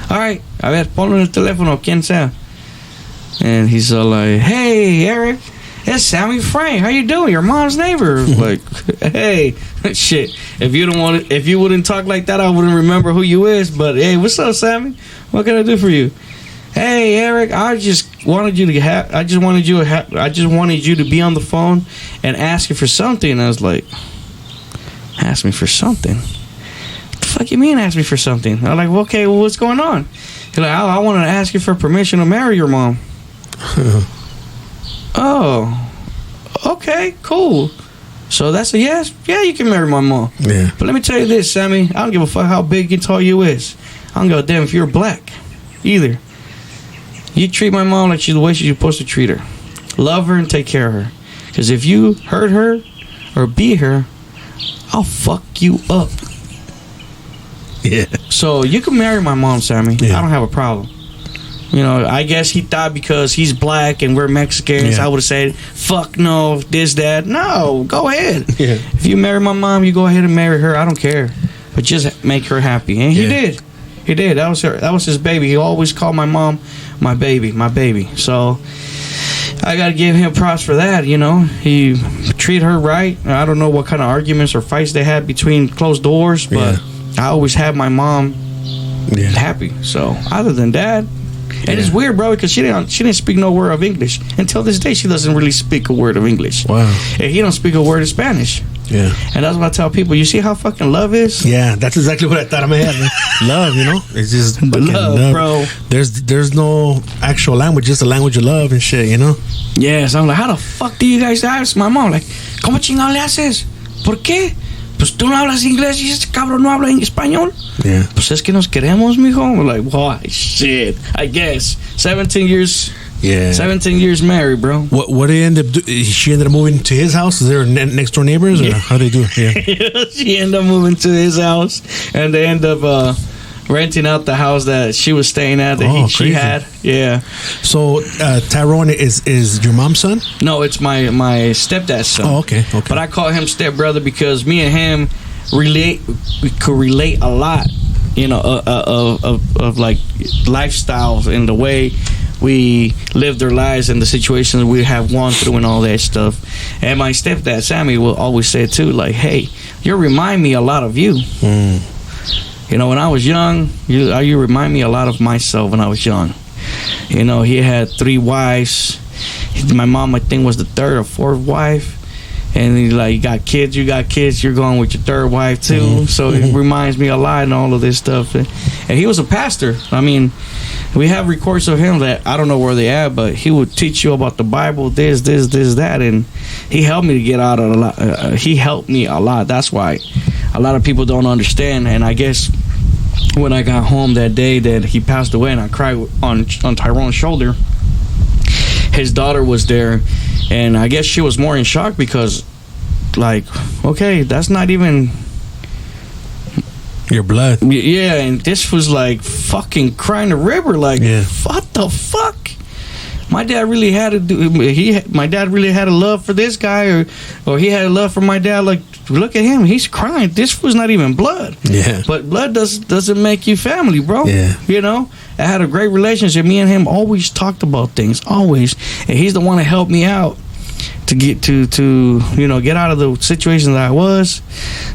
All right, a ver, ponlo en el teléfono, quien sea. And he's all like, "Hey, Eric. It's Sammy Frank. How you doing? Your mom's neighbor." Like, hey, shit. If you wouldn't talk like that, I wouldn't remember who you is. But hey, what's up, Sammy? What can I do for you? hey Eric, I just wanted you to be on the phone and ask you for something. And I was like, ask me for something? What the fuck you mean ask me for something? I'm like, well, okay, well, what's going on? He's like, I wanted to ask you for permission to marry your mom. Oh, okay, cool. So that's a yes? Yeah, you can marry my mom. Yeah. But let me tell you this, Sammy. I don't give a fuck how big and tall you is. I don't give a damn if you're black either. You treat my mom like she's the way she's supposed to treat her. Love her and take care of her. Because if you hurt her or beat her, I'll fuck you up. Yeah. So you can marry my mom, Sammy. Yeah. I don't have a problem. You know, I guess he thought because he's black and we're Mexicans, I would have said, fuck no, this, that. No, go ahead. Yeah. If you marry my mom, you go ahead and marry her. I don't care. But just make her happy. And he did. He did. That was his baby. He always called my mom my baby, my baby. So I got to give him props for that, you know. He treated her right. I don't know what kind of arguments or fights they had between closed doors, but I always had my mom happy. So other than that, and it's weird, bro, because she didn't speak no word of English. Until this day, she doesn't really speak a word of English. Wow. And he don't speak a word of Spanish. Yeah. And that's what I tell people. You see how fucking love is? Yeah, that's exactly what I thought in my head, man. Love, you know? It's just fucking love, bro. There's no actual language, just a language of love and shit, you know? Yeah, so I'm like, how the fuck do you guys ask my mom? Like, ¿cómo chingado le haces? ¿Por qué? Pues tú no hablas inglés y este cabrón no habla en español. Yeah. Pues es que nos queremos, mijo. We're like, why? Shit. I guess. 17 years. Yeah. 17 years married, bro. What did they end up doing? She ended up moving to his house? Is there next door neighbors? Or how do they do it? Yeah. She ended up moving to his house. And they end up renting out the house that she was staying at that she had. Yeah. So Tyrone is your mom's son? No, it's my stepdad's son. Oh, okay. But I call him stepbrother because me and him we could relate a lot, you know, of like lifestyles and the way we live their lives and the situations we have gone through and all that stuff. And my stepdad Sammy will always say too, like, hey, you remind me a lot of you. You know, when I was young, you remind me a lot of myself when I was young. You know, he had 3 wives. My mom, I think, was the 3rd or 4th wife. And he's like, you got kids, you're going with your 3rd wife too. So it reminds me a lot and all of this stuff. And he was a pastor. I mean, we have records of him that I don't know where they at, but he would teach you about the Bible, this, that. And he helped me to get out of a lot. He helped me a lot. That's why a lot of people don't understand. And I guess when I got home that day that he passed away and I cried on Tyrone's shoulder, his daughter was there. And I guess she was more in shock because, like, okay, that's not even your blood. Yeah, and this was like fucking crying the river. Like, what the fuck? My dad really had to do. My dad really had a love for this guy, or he had a love for my dad. Like, look at him, he's crying. This was not even blood. Yeah, but blood doesn't make you family, bro. Yeah, you know. I had a great relationship. Me and him always talked about things, always, and he's the one that helped me out to get to you know, get out of the situation that I was.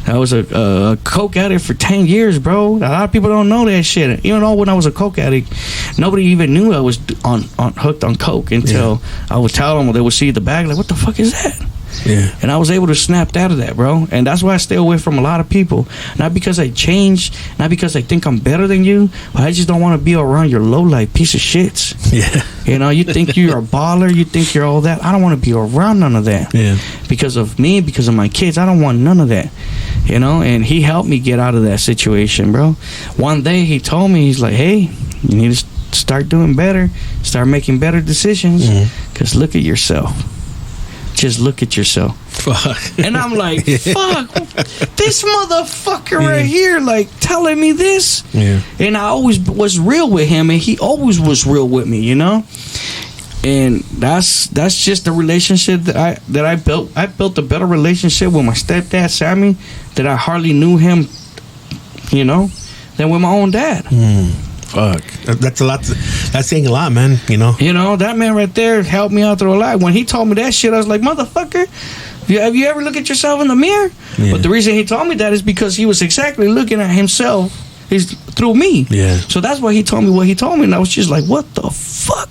I was a coke addict for 10 years, bro. A lot of people don't know that shit. Even though when I was a coke addict, nobody even knew I was on hooked on coke until I would tell them, or they would see the bag, like, what the fuck is that? Yeah. And I was able to snap out of that, bro. And that's why I stay away from a lot of people. Not because I changed, not because I think I'm better than you, but I just don't want to be around your low-life piece of shits. Yeah. You know, you think you're a baller, you think you're all that. I don't want to be around none of that. Yeah. Because of me, because of my kids, I don't want none of that. You know, and he helped me get out of that situation, bro. One day he told me, he's like, hey, you need to start doing better, start making better decisions, because look at yourself. Just look at yourself. Fuck. And I'm like, fuck, this motherfucker right here, like, telling me this. Yeah. And I always was real with him, and he always was real with me, you know. And that's just the relationship that I built. I built a better relationship with my stepdad Sammy that I hardly knew him, you know, than with my own dad. Fuck, that's a lot. That's saying a lot, man. You know, that man right there helped me out through a lot. When he told me that shit, I was like, motherfucker, have you ever looked at yourself in the mirror? Yeah. But the reason he told me that is because he was exactly looking at himself is through me. Yeah. So that's why he told me what he told me, and I was just like, what the fuck?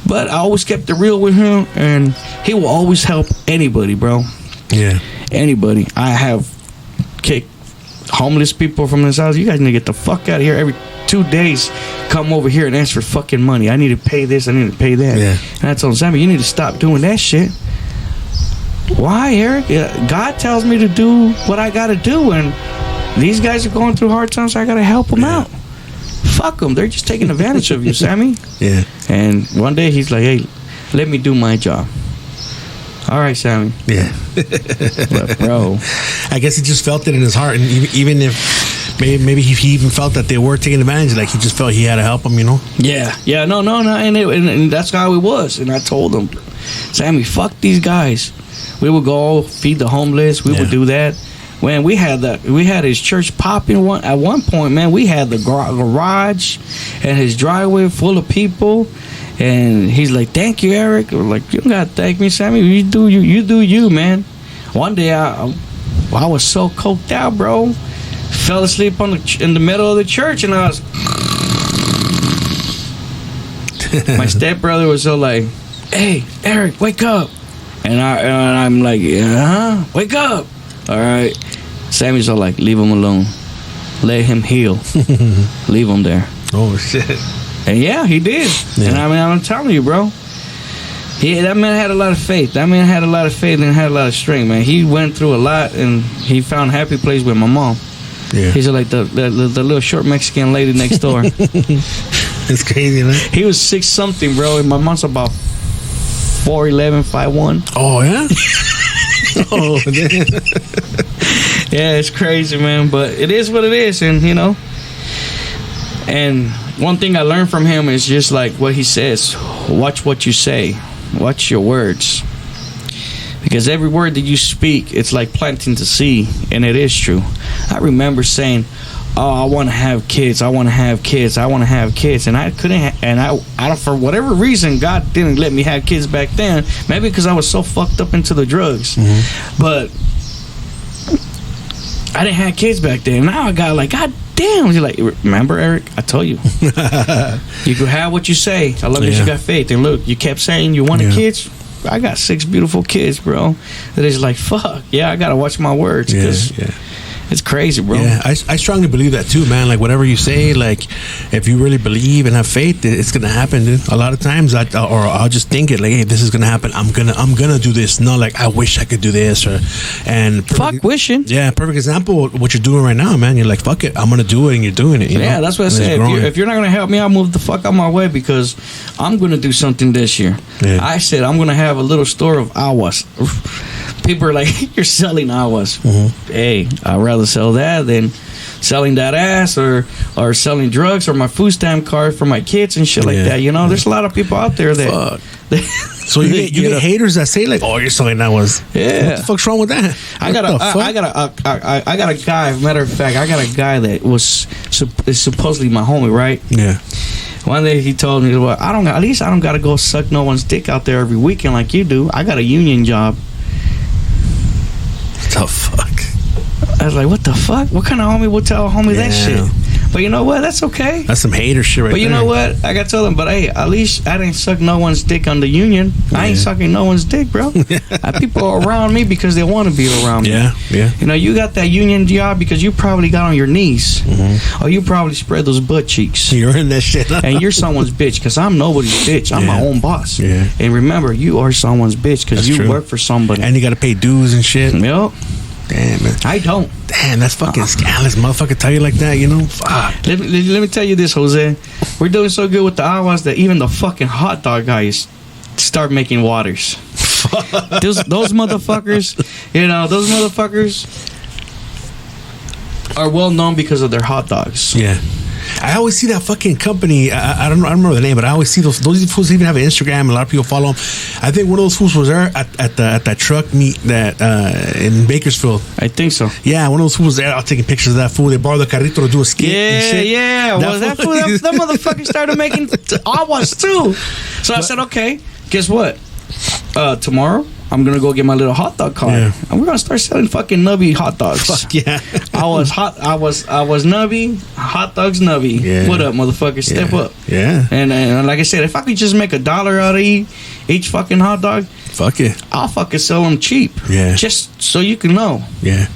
But I always kept it real with him, and he will always help anybody, bro. Yeah. Anybody. I have kicked homeless people from this house. You guys need to get the fuck out of here. Every 2 days, come over here and ask for fucking money. I need to pay this. I need to pay that. Yeah. And I told Sammy, you need to stop doing that shit. Why, Eric? God tells me to do what I got to do, and these guys are going through hard times. So I got to help them out. Fuck them. They're just taking advantage of you, Sammy. Yeah. And one day he's like, hey, let me do my job. All right, Sammy. Yeah. But, bro, I guess he just felt it in his heart, and even if maybe he even felt that they were taking advantage, like he just felt he had to help them, you know? Yeah, no, and that's how it was. And I told him, Sammy, fuck these guys. We would go feed the homeless. We would do that. When we had his church popping at one point, man. We had the garage and his driveway full of people. And he's like, thank you, Eric. We're like, you don't gotta thank me, Sammy. You do you, man. One day I was so coked out, bro. Fell asleep in the middle of the church, and I was. My stepbrother was so like, hey, Eric, wake up. And I'm like, yeah, wake up. All right. Sammy's all like, leave him alone. Let him heal. Leave him there. Oh, shit. And yeah, he did. Yeah. And I mean, I'm telling you, bro. That man had a lot of faith. That man had a lot of faith and had a lot of strength, man. He went through a lot, and he found a happy place with my mom. Yeah. He's like the little short Mexican lady next door. It's crazy, man. He was 6-something, bro, and my mom's about 4'11", 5'1". Oh, yeah? Oh, damn. Yeah, it's crazy, man, but it is what it is, and you know. And one thing I learned from him is just like what he says, watch what you say, watch your words, because every word that you speak, it's like planting the seed, and it is true. I remember saying, oh, I want to have kids, and I couldn't, and I for whatever reason, God didn't let me have kids back then, maybe because I was so fucked up into the drugs. But I didn't have kids back then. Now I got like, God damn. He's like, remember, Eric? I told you. You can have what you say. I love that you got faith. And look, you kept saying you wanted kids. I got 6 beautiful kids, bro. That is like, fuck. Yeah, I got to watch my words. It's crazy, bro. Yeah, I strongly believe that too, man. Like whatever you say, like if you really believe and have faith, it's gonna happen. Dude. A lot of times, I'll just think it like, hey, this is gonna happen. I'm gonna do this. Not like I wish I could do this fuck wishing. Yeah, perfect example. What you're doing right now, man. You're like, fuck it, I'm gonna do it, and you're doing it. You know? That's what I said. If you're not gonna help me, I'll move the fuck out my way because I'm gonna do something this year. Yeah. I said I'm gonna have a little store of Aguas. People are like, you're selling Aguas. Hey, I'd rather sell that than selling that ass or selling drugs or my food stamp card for my kids and shit like that. You know, there's a lot of people out there that. So you get haters that say like, oh, you're selling Aguas. Yeah. What the fuck's wrong with that? I got a guy. Matter of fact, I got a guy that is supposedly my homie, right? Yeah. One day he told me, well, I don't got to go suck no one's dick out there every weekend like you do. I got a union job. The fuck? I was like, what the fuck? What kind of homie would tell a homie that shit? But you know what? That's okay. That's some hater shit right there. But you know what? I got to tell them, but hey, at least I didn't suck no one's dick on the union. I ain't sucking no one's dick, bro. People are around me because they want to be around me. Yeah. You know, you got that union job because you probably got on your knees. Or you probably spread those butt cheeks. You're in that shit. And you're someone's bitch because I'm nobody's bitch. I'm my own boss. Yeah. And remember, you are someone's bitch because you work for somebody. And you got to pay dues and shit. Yep. Damn, man. I don't. Damn, that's fucking scandalous. Motherfucker tell you like that, you know? Fuck. Let me tell you this, Jose. We're doing so good with the Aguas that even the fucking hot dog guys start making waters. Those motherfuckers, you know, those motherfuckers are well known because of their hot dogs. Yeah. I always see that fucking company. I don't remember the name, but I always see those fools even have an Instagram. And a lot of people follow them. I think one of those fools was there at that truck meet that in Bakersfield. I think so. Yeah, one of those fools was there. I was taking pictures of that fool. They borrowed the carrito to do a skit. And shit. Yeah. That motherfucker started making Aguas too. So I said, okay, guess what? Tomorrow I'm gonna go get my little hot dog cart, and we're gonna start selling fucking Nubby hot dogs. Fuck yeah. I was Nubby, hot dogs Nubby. Yeah. What up, motherfucker? Step up. Yeah. And like I said, if I could just make $1 out of each fucking hot dog, fuck it, I'll fucking sell them cheap. Yeah. Just so you can know. Yeah.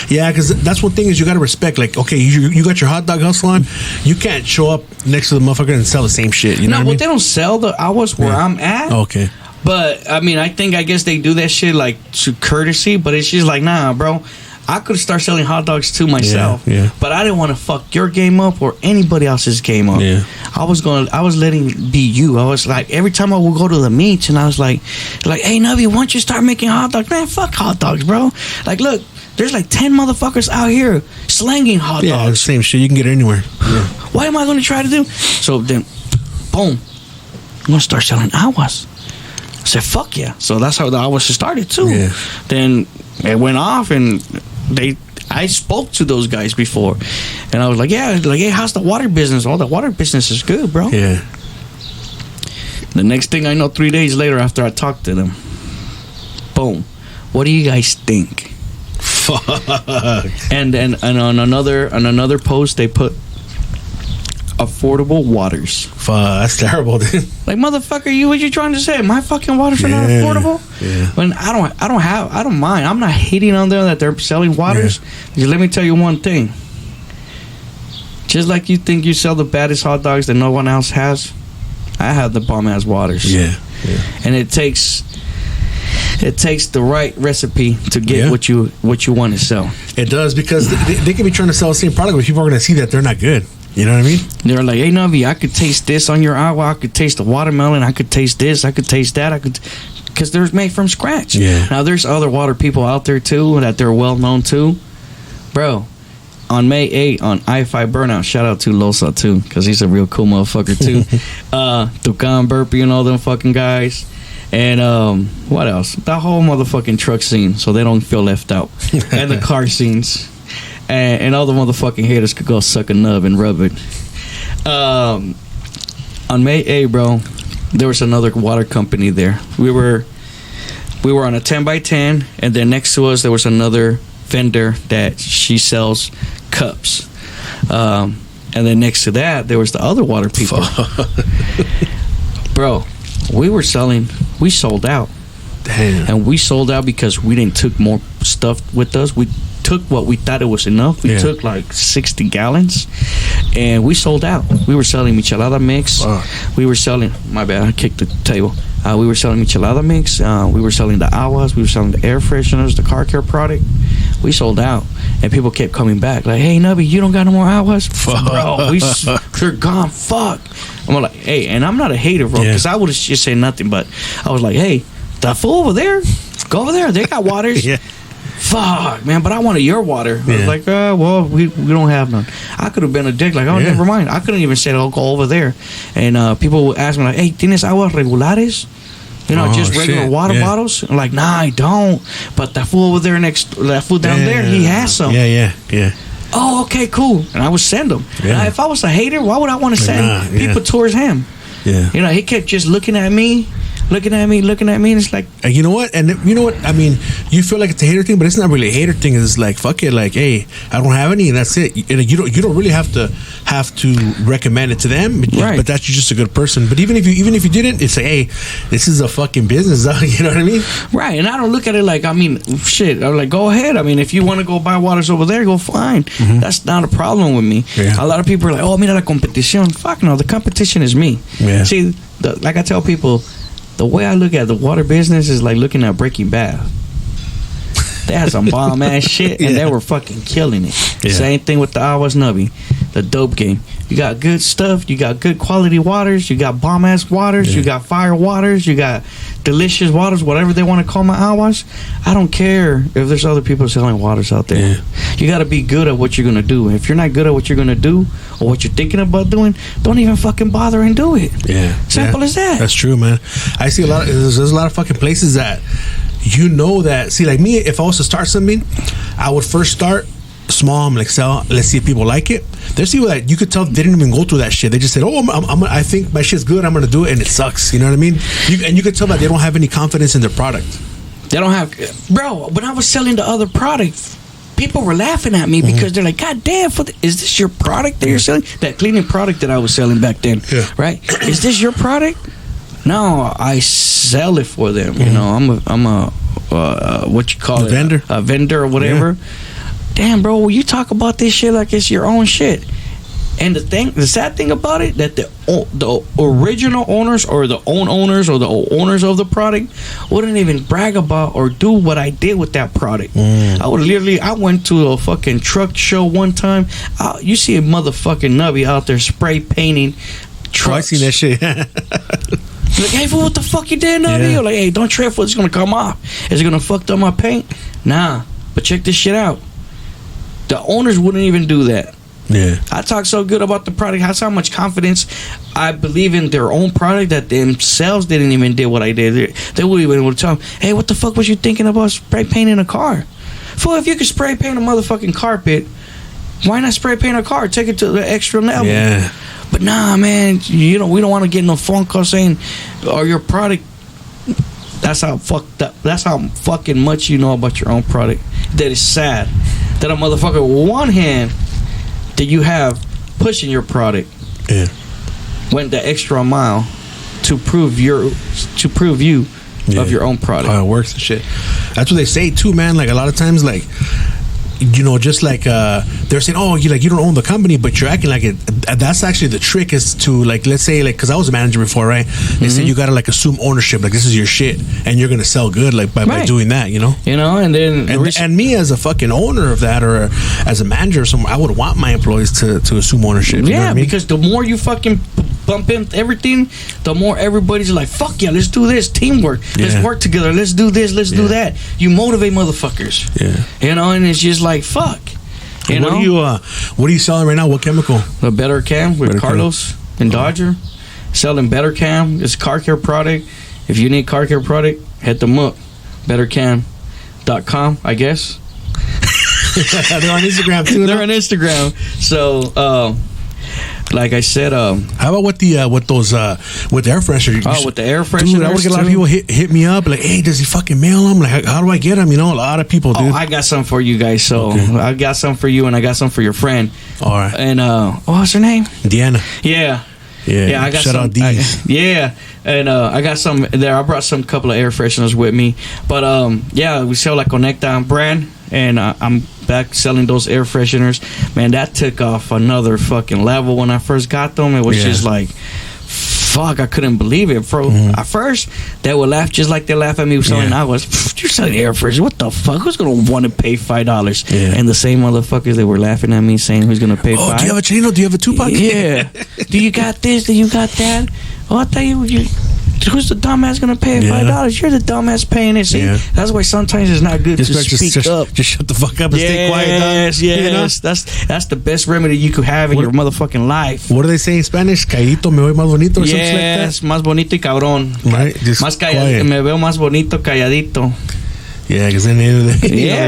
Yeah, because that's one thing is you got to respect. Like, okay, you got your hot dog hustle on. You can't show up next to the motherfucker and sell the same shit. You know what I mean? They don't sell the Aguas where I'm at. Okay. But, I mean, I guess they do that shit, like, to courtesy. But it's just like, nah, bro. I could start selling hot dogs to myself. Yeah. But I didn't want to fuck your game up or anybody else's game up. Yeah. I was letting it be you. I was like, every time I would go to the meets and I was like, hey, Nubby, why don't you start making hot dogs? Man, fuck hot dogs, bro. Like, look. There's like 10 motherfuckers out here slanging hot dogs. Yeah, the same shit. You can get it anywhere. Yeah. What am I going to try to do? So then, boom. I'm going to start selling Aguas. I said, fuck yeah. So that's how the Aguas started too. Yeah. Then it went off and I spoke to those guys before. And I was like, yeah, like, hey, how's the water business? Oh, the water business is good, bro. Yeah. The next thing I know, 3 days later after I talked to them, boom. What do you guys think? Fuck. And on another post they put affordable waters. Fuck, that's terrible, dude. Like, motherfucker, what you trying to say? My fucking waters are not affordable? Yeah. When I don't mind. I'm not hating on them that they're selling waters. Just let me tell you one thing. Just like you think you sell the baddest hot dogs that no one else has, I have the bomb ass waters. Yeah. And it takes the right recipe to get what you want to sell. It does, because they could be trying to sell the same product, but people are going to see that they're not good. You know what I mean? They're like, hey, Nubby, I could taste this on your agua. I could taste the watermelon. I could taste this. I could taste that. Because they're made from scratch. Yeah. Now, there's other water people out there, too, that they're well-known to. Bro, on May 8th, on I-5 Burnout, shout out to Losa, too, because he's a real cool motherfucker, too. Tucan, Burpee, and all them fucking guys. And what else? The whole motherfucking truck scene, so they don't feel left out. And the car scenes. And all the motherfucking haters could go suck a nub and rub it. On May 8th, bro, there was another water company there. We were on a 10x10, and then next to us there was another vendor that she sells cups. And then next to that there was the other water people. Bro, we sold out. Damn. And we sold out because we didn't took more stuff with us. We took what we thought it was enough. We took like 60 gallons, and we sold out. We were selling michelada mix. We were selling, my bad, I kicked the table. We were selling michelada mix. We were selling the aguas. We were selling the air fresheners, the car care product. We sold out, and people kept coming back like, hey, Nubby, you don't got no more aguas? Bro, they're gone. Fuck. I'm like, hey, and I'm not a hater, bro, because I would have just said nothing, but I was like, hey, that fool over there, go over there. They got waters. Fuck, man, but I wanted your water. I was like, well, we don't have none. I could have been a dick, like, oh, never mind. I couldn't even say, oh, go over there. And people would ask me, like, hey, ¿tienes aguas regulares? You know, just regular water bottles? I'm like, nah, I don't. But that fool over there that fool down there, he has some. Yeah. Oh, okay, cool. And I would send them. Now, if I was a hater, why would I want to send people towards him? Yeah. You know, he kept just looking at me, and it's like, you know what? And you know what? I mean, you feel like it's a hater thing, but it's not really a hater thing. It's like, fuck it, like, hey, I don't have any, and that's it. You don't really have to recommend it to them, but that's just a good person. But even if you didn't, it's like, hey, this is a fucking business. You know what I mean? Right. And I don't look at it like, I mean, shit. I'm like, go ahead. I mean, if you want to go buy waters over there, go fine. Mm-hmm. That's not a problem with me. Yeah. A lot of people are like, oh, mira la competición. Fuck no, the competition is me. Yeah. See, like I tell people, the way I look at the water business is like looking at Breaking Bad. They had some bomb ass shit, and they were fucking killing it. Yeah. Same thing with the Aguas Nubby, the dope game. You got good stuff, you got good quality waters, you got bomb ass waters, you got fire waters, you got delicious waters, whatever they want to call my Aguas. I don't care if there's other people selling waters out there. Yeah. You got to be good at what you're gonna do. If you're not good at what you're gonna do or what you're thinking about doing, don't even fucking bother and do it. Yeah, simple as that. That's true, man. I see there's a lot of fucking places that you know that. See, like me, if I was to start something, I would first start small. I'm like, let's see if people like it. There's people that you could tell they didn't even go through that shit. They just said, oh, I think my shit's good, I'm gonna do it, and it sucks. You know what I mean? You could tell that they don't have any confidence in their product. They don't have, bro. When I was selling the other product, people were laughing at me because they're like, "God damn, is this your product that you're selling? That cleaning product that I was selling back then, right? Is this your product?" No, I sell it for them. You know, I'm a what you call it, a vendor or whatever. Damn, bro, well, you talk about this shit like it's your own shit. And the sad thing about it, that the original owners or the owners or the owners of the product wouldn't even brag about or do what I did with that product. I went to a fucking truck show one time. You see a motherfucking Nubby out there spray painting trucks. Oh, I seen that shit. Like, hey, fool, what the fuck you did, Nubby? You're like, hey, don't trip, fool, it's gonna come off. Is it gonna fuck up my paint? Nah, but check this shit out. The owners wouldn't even do that. Yeah, I talk so good about the product. That's how much confidence I believe in their own product that themselves didn't even do what I did. They would even tell them, "Hey, what the fuck was you thinking about spray painting a car? Fool, if you could spray paint a motherfucking carpet, why not spray paint a car? Take it to the extra level." Yeah. But nah, man, we don't want to get no phone call saying, "Or your product." That's how fucked up. That's how fucking much you know about your own product. That is sad. That a motherfucker with one hand that you have pushing your product went the extra mile to prove you of your own product. How it works and shit. That's what they say too, man. Like a lot of times, like, you know, just like they're saying, "Oh, you don't own the company, but you're acting like it." That's actually the trick, is to, like, let's say, like, because I was a manager before, right? They said you gotta, like, assume ownership, like this is your shit, and you're gonna sell good, like, by doing that, you know. And then and me as a fucking owner of that, or as a manager or somewhere, I would want my employees to assume ownership. You know what I mean? Because the more you fucking bump in everything, the more everybody's like, "Fuck yeah, let's do this, teamwork, let's work together, let's do this, let's do that." You motivate motherfuckers, you know, and it's just like, fuck. You know? What are you selling right now? What chemical? The Better Cam with Carlos and Dodger. Selling Better Cam. It's a car care product. If you need car care product, hit them up. BetterCam.com, I guess. They're on Instagram too. They're on Instagram. So, like I said, how about with the with the air freshener? With the air freshener, dude, I would get a lot of people hit me up like, "Hey, does he fucking mail them? Like, how do I get them?" You know, a lot of people, dude. I got some for you guys. So I got some for you, and I got some for your friend. All right. And what's her name? Deanna. Yeah. I got Shout some. out D's. And I got some there. I brought some couple of air fresheners with me. But we sell like Conecta brand, and I'm back selling those air fresheners. Man, that took off another fucking level when I first got them. It was just like, fuck, I couldn't believe it, bro. At first, they would laugh just like they laugh at me selling Aguas. You're selling air fresheners? What the fuck? Who's gonna want to pay $5? And the same motherfuckers that were laughing at me saying, "Who's gonna pay $5?" Do you have a Chino? Do you have a Tupac? Yeah. Do you got this? Do you got that? Oh, I thought you who's the dumbass gonna pay $5? You're the dumbass paying it. See, that's why sometimes it's not good to speak up. Just shut the fuck up and stay quiet. Yes, you know? That's the best remedy you could have in your motherfucking life. What do they say in Spanish? Calladito me veo más bonito, or something like that? Yes, más bonito y cabrón. Right, just más calladito. Me veo más bonito calladito. Yeah, because then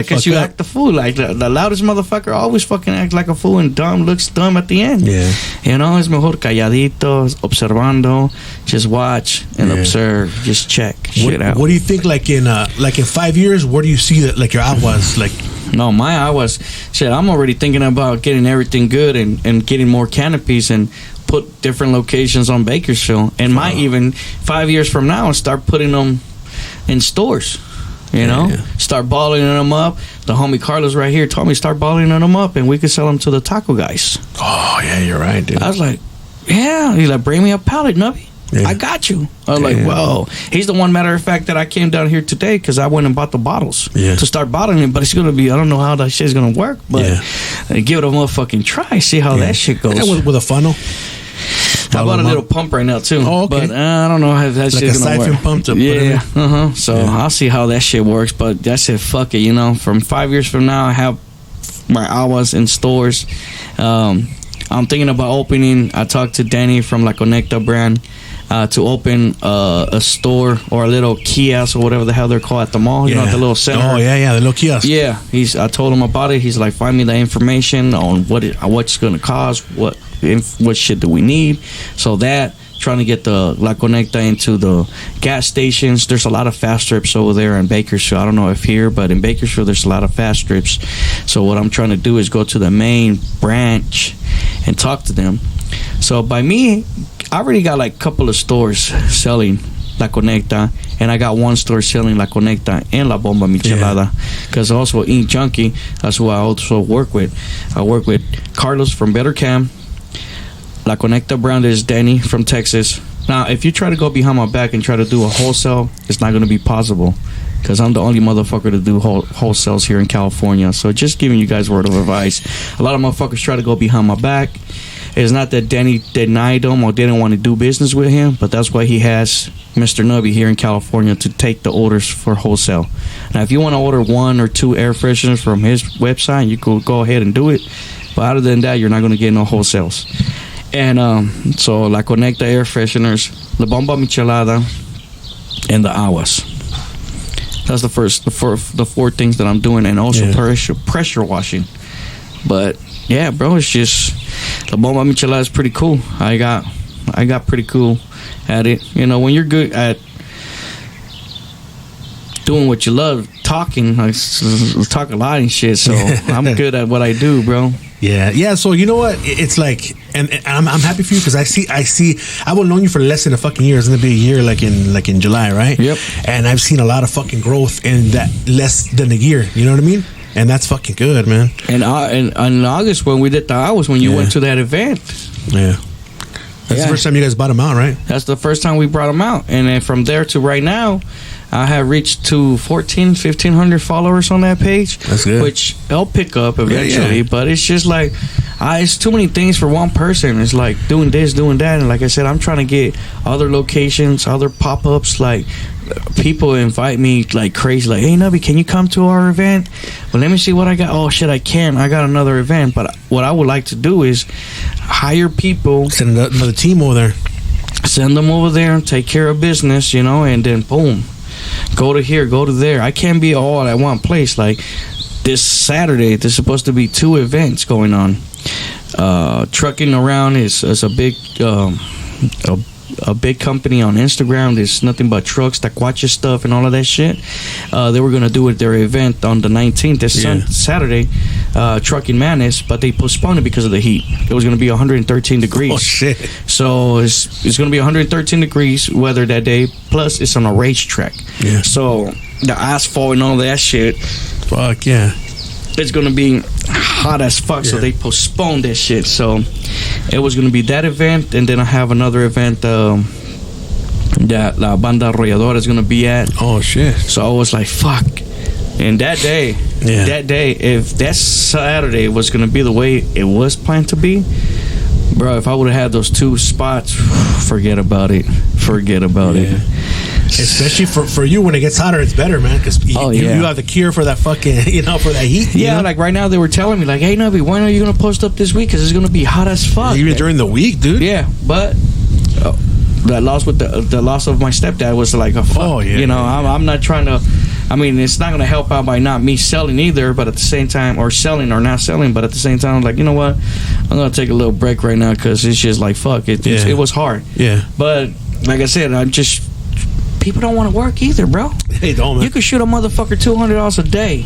because you act the fool. Like the loudest motherfucker always fucking act like a fool and looks dumb at the end. Yeah, you know, es mejor calladito, observando, just watch and observe, just check shit out. What do you think? Like in 5 years, where do you see that? Like your Aguas, like. No, my Aguas, shit. I'm already thinking about getting everything good and getting more canopies and put different locations on Bakersfield, and might even 5 years from now start putting them in stores. You know, start balling them up. The homie Carlos right here told me start balling them up, and we could sell them to the taco guys. Oh yeah, you're right, dude. I was like, yeah. He's like, bring me a pallet, Nubby. I got you. I was like, whoa. He's the one, matter of fact, that I came down here today because I went and bought the bottles to start bottling it. But it's gonna be, I don't know how that shit's gonna work, but give it a motherfucking try. See how that shit goes. Yeah, with a funnel. I bought a little pump right now too. Oh, okay. But I don't know how that shit's gonna work. Like a siphon pump to put in. So I'll see how that shit works. But that's it. Fuck it. You know, from 5 years from now, I have my Aguas in stores. I'm thinking about opening. I talked to Danny from La Conecta brand to open a store or a little kiosk or whatever the hell they're called at the mall. You know, the little center. Oh yeah, the little kiosk. Yeah, I told him about it. He's like, find me the information on what's going to cost, what shit do we need. So that trying to get the La Conecta into the gas stations. There's a lot of fast strips over there in Bakersfield. I don't know if here, but in Bakersfield there's a lot of fast strips. So what I'm trying to do is go to the main branch and talk to them. So by me, I already got like a couple of stores selling La Conecta, and I got one store selling La Conecta and La Bomba Michelada, because also Ink Junkie, that's who I also work with. I work with Carlos from Better Cam. La Conecta brand is Danny from Texas. Now, if you try to go behind my back and try to do a wholesale, it's not going to be possible, because I'm the only motherfucker to do wholesales here in California. So just giving you guys a word of advice. A lot of motherfuckers try to go behind my back. It's not that Danny denied him or didn't want to do business with him, but that's why he has Mr. Nubby here in California to take the orders for wholesale. Now, if you want to order 1 or 2 air fresheners from his website, you could go ahead and do it. But other than that, you're not going to get no wholesales. And so La Conecta air fresheners, La Bomba Michelada, and the Aguas. That's the four things that I'm doing, and also pressure washing. But yeah, bro, it's just La Bomba Michelada is pretty cool. I got pretty cool at it. You know, when you're good at doing what you love, talking, I talk a lot and shit. So I'm good at what I do, bro. Yeah. So you know what? It's like, and I'm happy for you, because I see. I will known you for less than a fucking year. It's gonna be a year, like in July, right? Yep. And I've seen a lot of fucking growth in that less than a year. You know what I mean? And that's fucking good, man. And in August, when we did the Aguas, when you went to that event. Yeah. That's the first time you guys bought them out, right? That's the first time we brought them out. And then from there to right now, I have reached to 1,500 followers on that page. That's good. Which I'll pick up eventually. Yeah. But it's just like, it's too many things for one person. It's like doing this, doing that. And like I said, I'm trying to get other locations, other pop-ups. Like, people invite me like crazy. Like, hey, Nubby, can you come to our event? Well, let me see what I got. Oh, shit, I can't. I got another event. But what I would like to do is hire people. Send another team over there. Send them over there and take care of business, you know, and then boom. Go to here, go to there. I can't be all at one place. Like this Saturday, there's supposed to be 2 events going on. Trucking Around is a big a big company on Instagram. There's nothing but trucks, tacuache stuff, and all of that shit. They were gonna do their event on the 19th, this Saturday, Trucking Madness, but they postponed it because of the heat. It was gonna be 113 degrees. Oh shit! So it's gonna be 113 degrees weather that day. Plus, it's on a racetrack. Yeah. So the asphalt and all that shit. Fuck yeah! It's gonna be hot as fuck. Yeah. So they postponed that shit. So it was gonna be that event, and then I have another event that La Banda Arrolladora is gonna be at. Oh shit! So I was like, fuck. And that day, if that Saturday was gonna be the way it was planned to be, bro, if I would have had those 2 spots, forget about it. Forget about it. Especially for you, when it gets hotter, it's better, man, because you have the cure for that fucking, for that heat. Yeah, like right now they were telling me, like, hey, Nubby, when are you going to post up this week? Because it's going to be hot as fuck. Even during the week, dude. Yeah, but that loss with the loss of my stepdad was like a fuck. Oh, yeah. I'm not trying to, it's not going to help out by not me selling either, but at the same time, or selling or not selling, but at the same time, I'm like, you know what? I'm going to take a little break right now, because it's just like, fuck, it was hard. Yeah. But, like I said, people don't want to work either, bro. They don't, man. You could shoot a motherfucker $200 a day.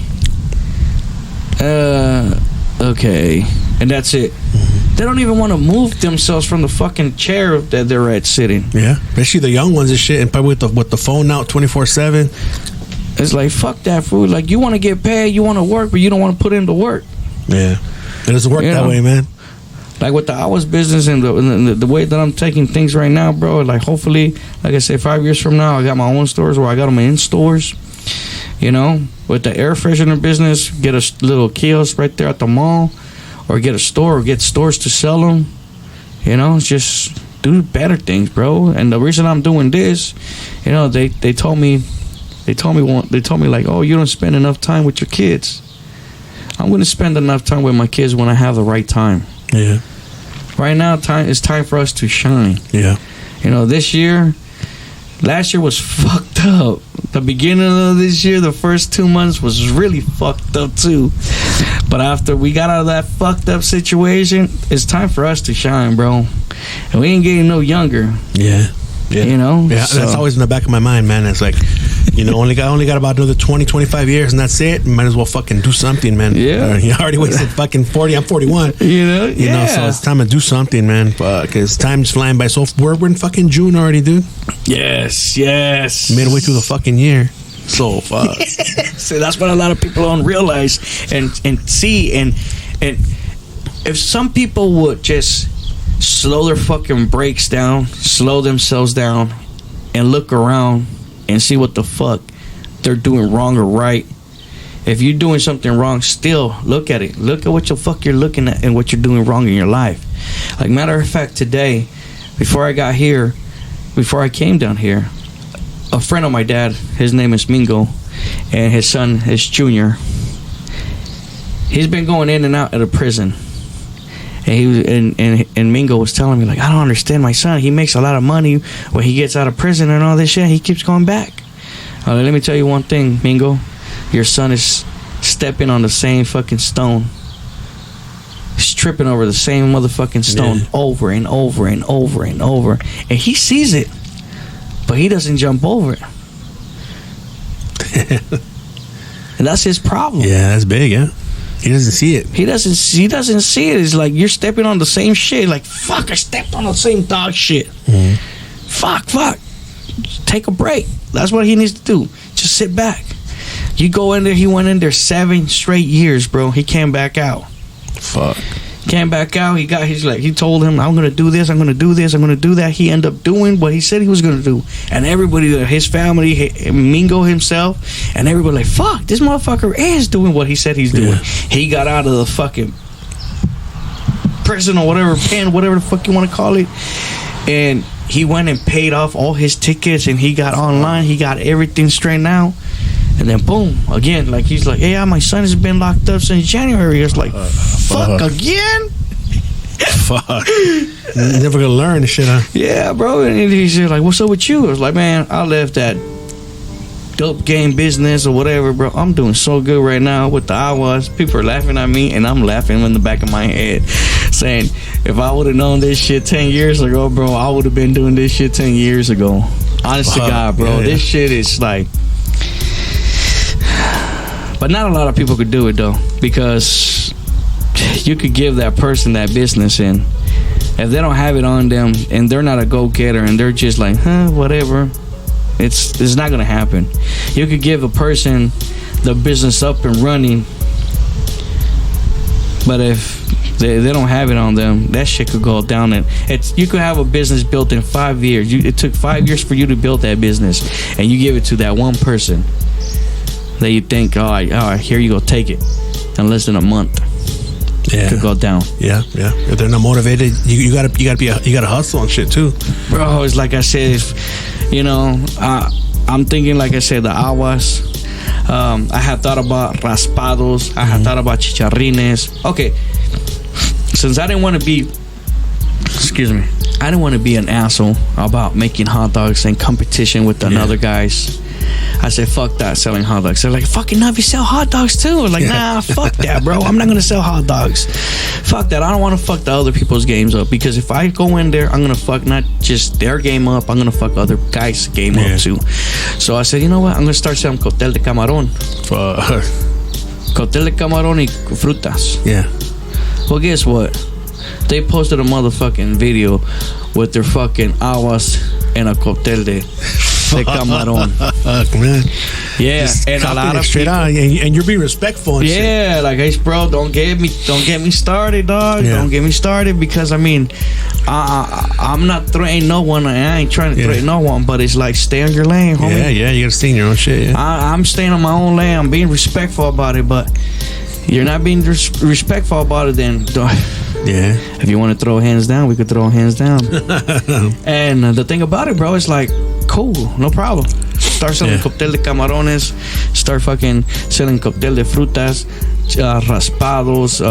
Okay. And that's it. Mm-hmm. They don't even want to move themselves from the fucking chair that they're at sitting. Yeah. Especially the young ones and shit, and probably with the phone out 24/7. It's like, fuck that, fool. Like, you want to get paid, you want to work, but you don't want to put in the work. Yeah. It doesn't work that way, man. Like with the Aguas business and the way that I'm taking things right now, bro, like hopefully, like I say, 5 years from now, I got my own stores, or I got them in stores. With the air freshener business, get a little kiosk right there at the mall, or get a store, or get stores to sell them. Just do better things, bro. And the reason I'm doing this, they told me like, oh, you don't spend enough time with your kids. I'm going to spend enough time with my kids when I have the right time. Yeah. Right now, it's time for us to shine. Yeah. Last year was fucked up. The beginning of this year, the first 2 months was really fucked up too. But after we got out of that fucked up situation, it's time for us to shine, bro. And we ain't getting no younger. Yeah. You know? Yeah, so. That's always in the back of my mind, man. It's like, you know, only got about another 20, 25 years, and that's it. Might as well fucking do something, man. Yeah. You already wasted fucking 40. I'm 41. You know? You know, so it's time to do something, man. Because time's flying by. So we're in fucking June already, dude. Yes. Midway through the fucking year. So fuck. So that's what a lot of people don't realize and see. And if some people would just slow their fucking brakes down, slow themselves down, and look around and see what the fuck they're doing wrong or right. If you're doing something wrong, still look at it. Look at what the fuck you're looking at and what you're doing wrong in your life. Like, matter of fact, today, before I came down here, a friend of my dad, his name is Mingo, and his son is Junior. He's been going in and out of the prison. And Mingo was telling me, like, I don't understand my son. He makes a lot of money when he gets out of prison and all this shit. He keeps going back. Let me tell you one thing, Mingo. Your son is stepping on the same fucking stone. He's tripping over the same motherfucking stone over and over and over and over. And he sees it, but he doesn't jump over it. And that's his problem. Yeah, that's big, yeah. He doesn't see it. He doesn't see it. It's like you're stepping on the same shit. Like, fuck, I stepped on the same dog shit. Mm-hmm. Fuck. Take a break. That's what he needs to do. Just sit back. You go in there. He went in there 7 straight years, bro. He came back out. Fuck. Came back out. He told him, I'm gonna do this. I'm gonna do this. I'm gonna do that. He ended up doing what he said he was gonna do. And everybody, his family, Mingo himself, and everybody like, fuck, this motherfucker is doing what he said he's doing. Yeah. He got out of the fucking prison or whatever, pen, whatever the fuck you want to call it, and he went and paid off all his tickets, and he got online. He got everything straightened out. And then boom, again, like he's like, yeah, my son has been locked up since January. It's like, fuck again? Fuck. You're never gonna learn this shit, huh? Yeah, bro. And he's like, what's up with you? I was like, man, I left that dope game business or whatever, bro. I'm doing so good right now with the Aguas. People are laughing at me, and I'm laughing in the back of my head, saying, if I would have known this shit 10 years ago, bro, I would have been doing this shit 10 years ago. Honest to God, bro. Yeah. This shit is like... But not a lot of people could do it, though, because you could give that person that business, and if they don't have it on them and they're not a go-getter and they're just like, whatever, it's not going to happen. You could give a person the business up and running, but if they don't have it on them, that shit could go down. And you could have a business built in 5 years. It took 5 years for you to build that business, and you give it to that one person that you think, all right, here you go, take it. In less than a month, it could go down. Yeah. If they're not motivated, you gotta hustle and shit too, bro. It's like I said, I'm thinking, like I said, the Aguas. I have thought about raspados. I have thought about chicharrines. Okay, since I didn't want to be, I didn't want to be an asshole about making hot dogs in competition with another guys. I said, fuck that, selling hot dogs. They're like, fucking Nubby, sell hot dogs too. I was like, nah, fuck that, bro. I'm not going to sell hot dogs. Fuck that. I don't want to fuck the other people's games up, because if I go in there, I'm going to fuck not just their game up, I'm going to fuck other guys' game up too. So I said, you know what? I'm going to start selling cóctel de camarón. Cóctel de camarón y frutas. Yeah. Well, guess what? They posted a motherfucking video with their fucking aguas and a cóctel de camarón. Fuck, man. Yeah, just and a lot of straight people, on, and you're being respectful and shit. Like, hey, bro, don't get me started, dog. Don't get me started, because I mean, I'm not threatening no one. I ain't trying to threaten no one, but it's like, stay on your lane, homie. Yeah, you gotta stay in your own shit. Yeah. I'm staying on my own lane. I'm being respectful about it, but you're not being respectful about it, then if you want to throw hands down, we could throw hands down. And the thing about it, bro, is like, cool, no problem. Start selling cóctel de camarones. Start fucking selling cóctel de frutas, raspados,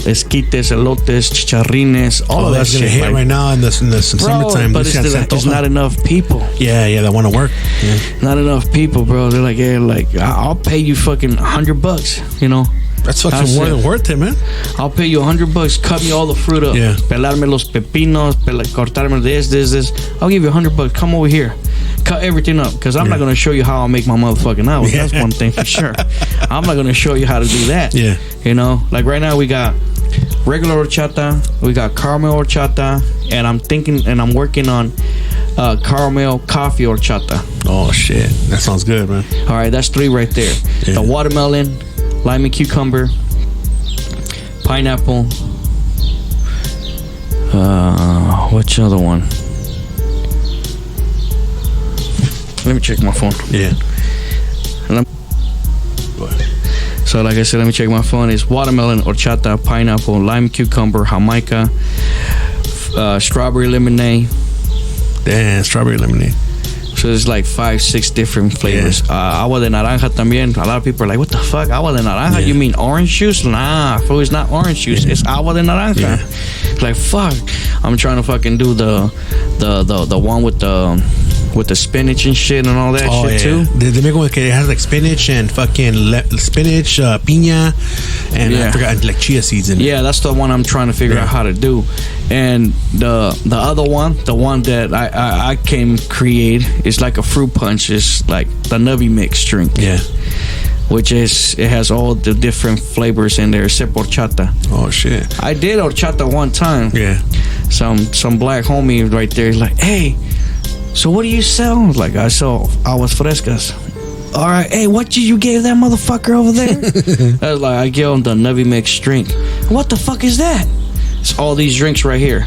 esquites, elotes, chicharrines, all of that shit. Hit right now in the summertime. But it's not enough people. Yeah, that want to work. Yeah. Not enough people, bro. They're like, I'll pay you fucking $100, That's fucking more than worth it, man. I'll pay you $100. Cut me all the fruit up. Yeah. Pelarme los pepinos. Cortarme this. I'll give you $100. Come over here. Cut everything up. Because I'm not going to show you how I make my motherfucking hours. Yeah. That's one thing for sure. I'm not going to show you how to do that. Yeah. You know? Like right now we got regular horchata. We got caramel horchata. And I'm thinking and I'm working on caramel coffee horchata. Oh, shit. That sounds good, man. All right. That's 3 right there. Yeah. The watermelon, lime and cucumber, pineapple. What's the other one? Let me check my phone. Yeah. So like I said, let me check my phone. It's watermelon, horchata, pineapple, lime, cucumber, jamaica, strawberry lemonade. Damn, strawberry lemonade. So there's like 5-6 different flavors. Agua de naranja también. A lot of people are like, what the fuck? Agua de naranja? You mean orange juice? Nah, fool, it's not orange juice. It's agua de naranja. Like, fuck. I'm trying to fucking do the one with the spinach and shit and all that shit too. They make one that has like spinach and fucking spinach, piña, and I forgot like chia seeds in it. Yeah, that's the one I'm trying to figure out how to do. And the other one, the one that I can create is like a fruit punch. It's like the Nubby mix drink. Yeah. Which is, it has all the different flavors in there except horchata. Oh shit. I did horchata one time. Yeah. Some black homie right there is like, hey, so what do you sell? I was like, I sell aguas frescas. All right, hey, what you gave that motherfucker over there? I was like, I gave him the Nubby mix drink. What the fuck is that? It's all these drinks right here.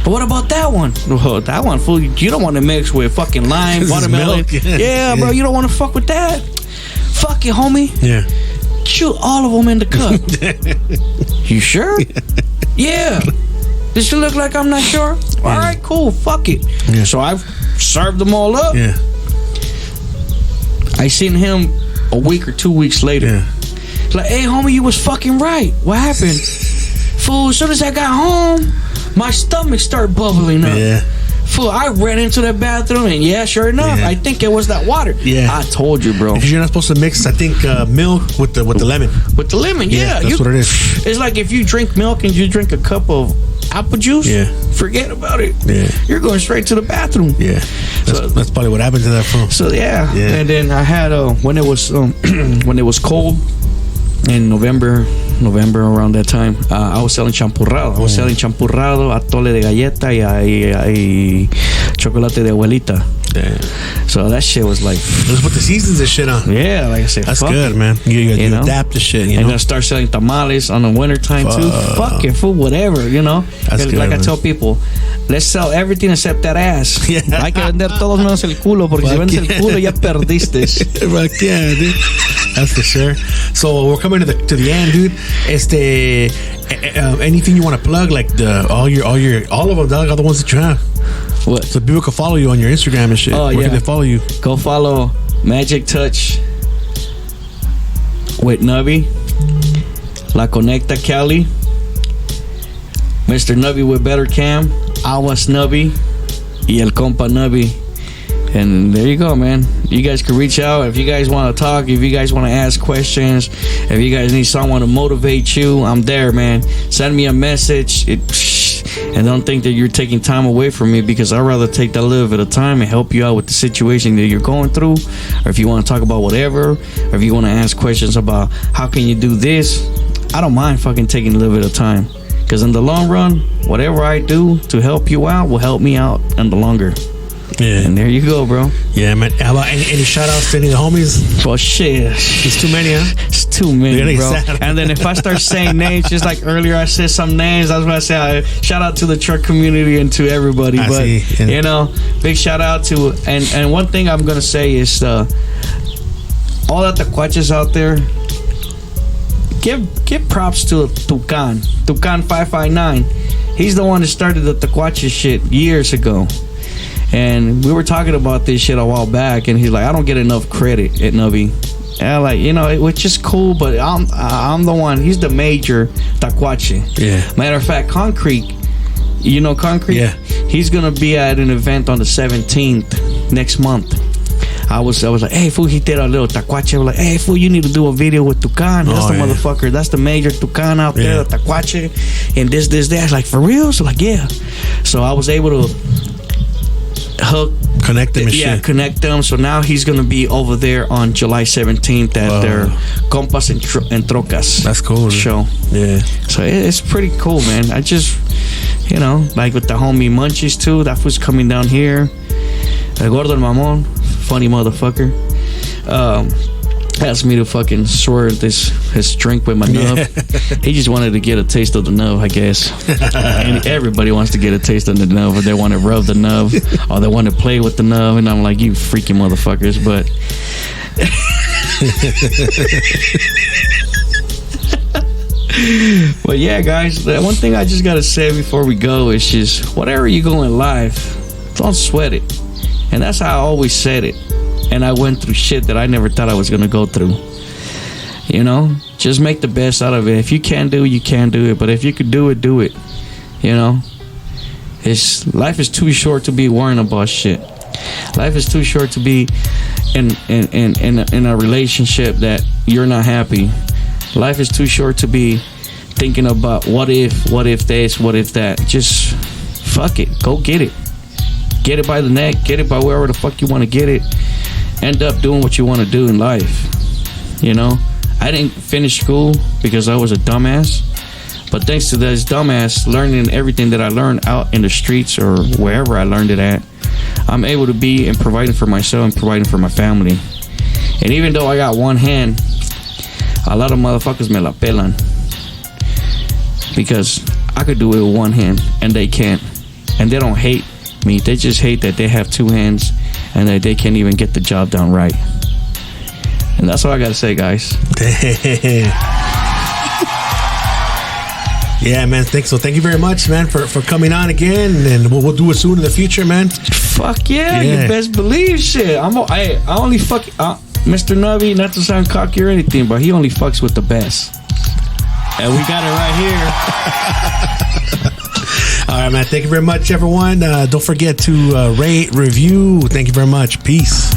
But what about that one? Well, that one, fool, you don't want to mix with fucking lime, watermelon. Yeah, bro, you don't want to fuck with that. Fuck it, homie. Yeah. Shoot all of them in the cup. You sure? Yeah. Does it look like I'm not sure? All right, cool. Fuck it. Yeah. So I served them all up. Yeah. I seen him a week or 2 weeks later. Yeah. Like, hey, homie, you was fucking right. What happened? Fool, as soon as I got home, my stomach started bubbling up. Yeah. Fool, I ran into the bathroom and sure enough, I think it was that water. Yeah. I told you, bro. Because you're not supposed to mix, I think, milk with the lemon. With the lemon, that's what it is. It's like if you drink milk and you drink a cup of apple juice, forget about it. Yeah. You're going straight to the bathroom. Yeah. That's probably what happened to that fool. So yeah. And then I had when it was when it was cold in November around that time, I was selling champurrado. I was selling champurrado, atole de galleta y chocolate de abuelita. Damn. So that shit was like, let's put the seasons and shit on. Yeah, like I said, that's good, it. Man. You adapt the shit. You know? Gonna start selling tamales on the winter time too. Fuck it, fool, whatever, you know. That's good, like man. I tell people, let's sell everything except that ass. Yeah. Hay que vender todos menos el culo, porque si vendes el culo ya perdiste. Fuck yeah, dude. That's for sure. So we're coming to the end, dude. Anything you want to plug, like all of them, dog, all the ones that you have. What? So people can follow you on your Instagram and shit. Where can they follow you? Go follow Magic Touch with Nubby, La Conecta Cali, Mr. Nubby with Better Cam, Aguas Nubby, y El Compa Nubby. And there you go, man. You guys can reach out if you guys want to talk, if you guys want to ask questions, if you guys need someone to motivate you, I'm there, man. Send me a message. And don't think that you're taking time away from me, because I'd rather take that little bit of time and help you out with the situation that you're going through. Or if you want to talk about whatever, or if you want to ask questions about how can you do this, I don't mind fucking taking a little bit of time. Because in the long run, whatever I do to help you out will help me out in the longer. Yeah. And there you go, bro. Yeah, man. How about any shout outs to any of the homies? Well, shit. It's too many, huh? It's too many, bro. And then if I start saying names, just like earlier I said some names, I was going to say shout out to the truck community and to everybody. You know, big shout out to, and one thing I'm going to say is all the tacuaches out there, give props to Tucan 559. He's the one that started the tacuache shit years ago. And we were talking about this shit a while back, and he's like, I don't get enough credit at Nubby. And I'm like, you know, which is cool, but I'm the one. He's the major tacuache. Yeah. Matter of fact, Concrete, you know Concrete? Yeah. He's going to be at an event on the 17th next month. I was like, hey fool, he did a little tacuache. I was like, hey fool, you need to do a video with Tucan. That's the motherfucker. That's the major Tucan out there, tacuache, and this that. I was like, for real? So like, yeah. So I was able to connect them and shit. Connect them. So now he's gonna be over there on July 17th at their Compas and Trocas. That's cool, show. Yeah. So it's pretty cool, man. I just, you know, like with the homie Munchies too. That was coming down here. El Gordo El Mamon, funny motherfucker. Asked me to fucking swerve his drink with my nub. He just wanted to get a taste of the nub, I guess. And everybody wants to get a taste of the nub, or they want to rub the nub, or they want to play with the nub. And I'm like, you freaking motherfuckers. But but yeah, guys, one thing I just gotta say before we go is just whatever you go in life, don't sweat it. And that's how I always said it. And I went through shit that I never thought I was gonna go through. You know, just make the best out of it. If you can't do it, you can't do it. But if you could do it, do it. You know, life is too short to be worrying about shit. Life is too short to be in a relationship that you're not happy. Life is too short to be thinking about what if this, what if that. Just fuck it. Go get it. Get it by the neck. Get it by wherever the fuck you want to get it. End up doing what you want to do in life. You know, I didn't finish school because I was a dumbass, but thanks to this dumbass learning everything that I learned out in the streets or wherever I learned it at, I'm able to be and providing for myself and providing for my family. And even though I got one hand, a lot of motherfuckers me la pelan because I could do it with one hand and they can't. And they don't hate me, they just hate that they have two hands and that they can't even get the job done right. And that's all I gotta say, guys. Yeah, man. Thank you very much, man, for coming on again, and we'll do it soon in the future, man. Fuck yeah. You best believe shit. I only fuck Mr. Nubby, not to sound cocky or anything, but he only fucks with the best. And we got it right here. All right, man. Thank you very much, everyone. Don't forget to rate, review. Thank you very much. Peace.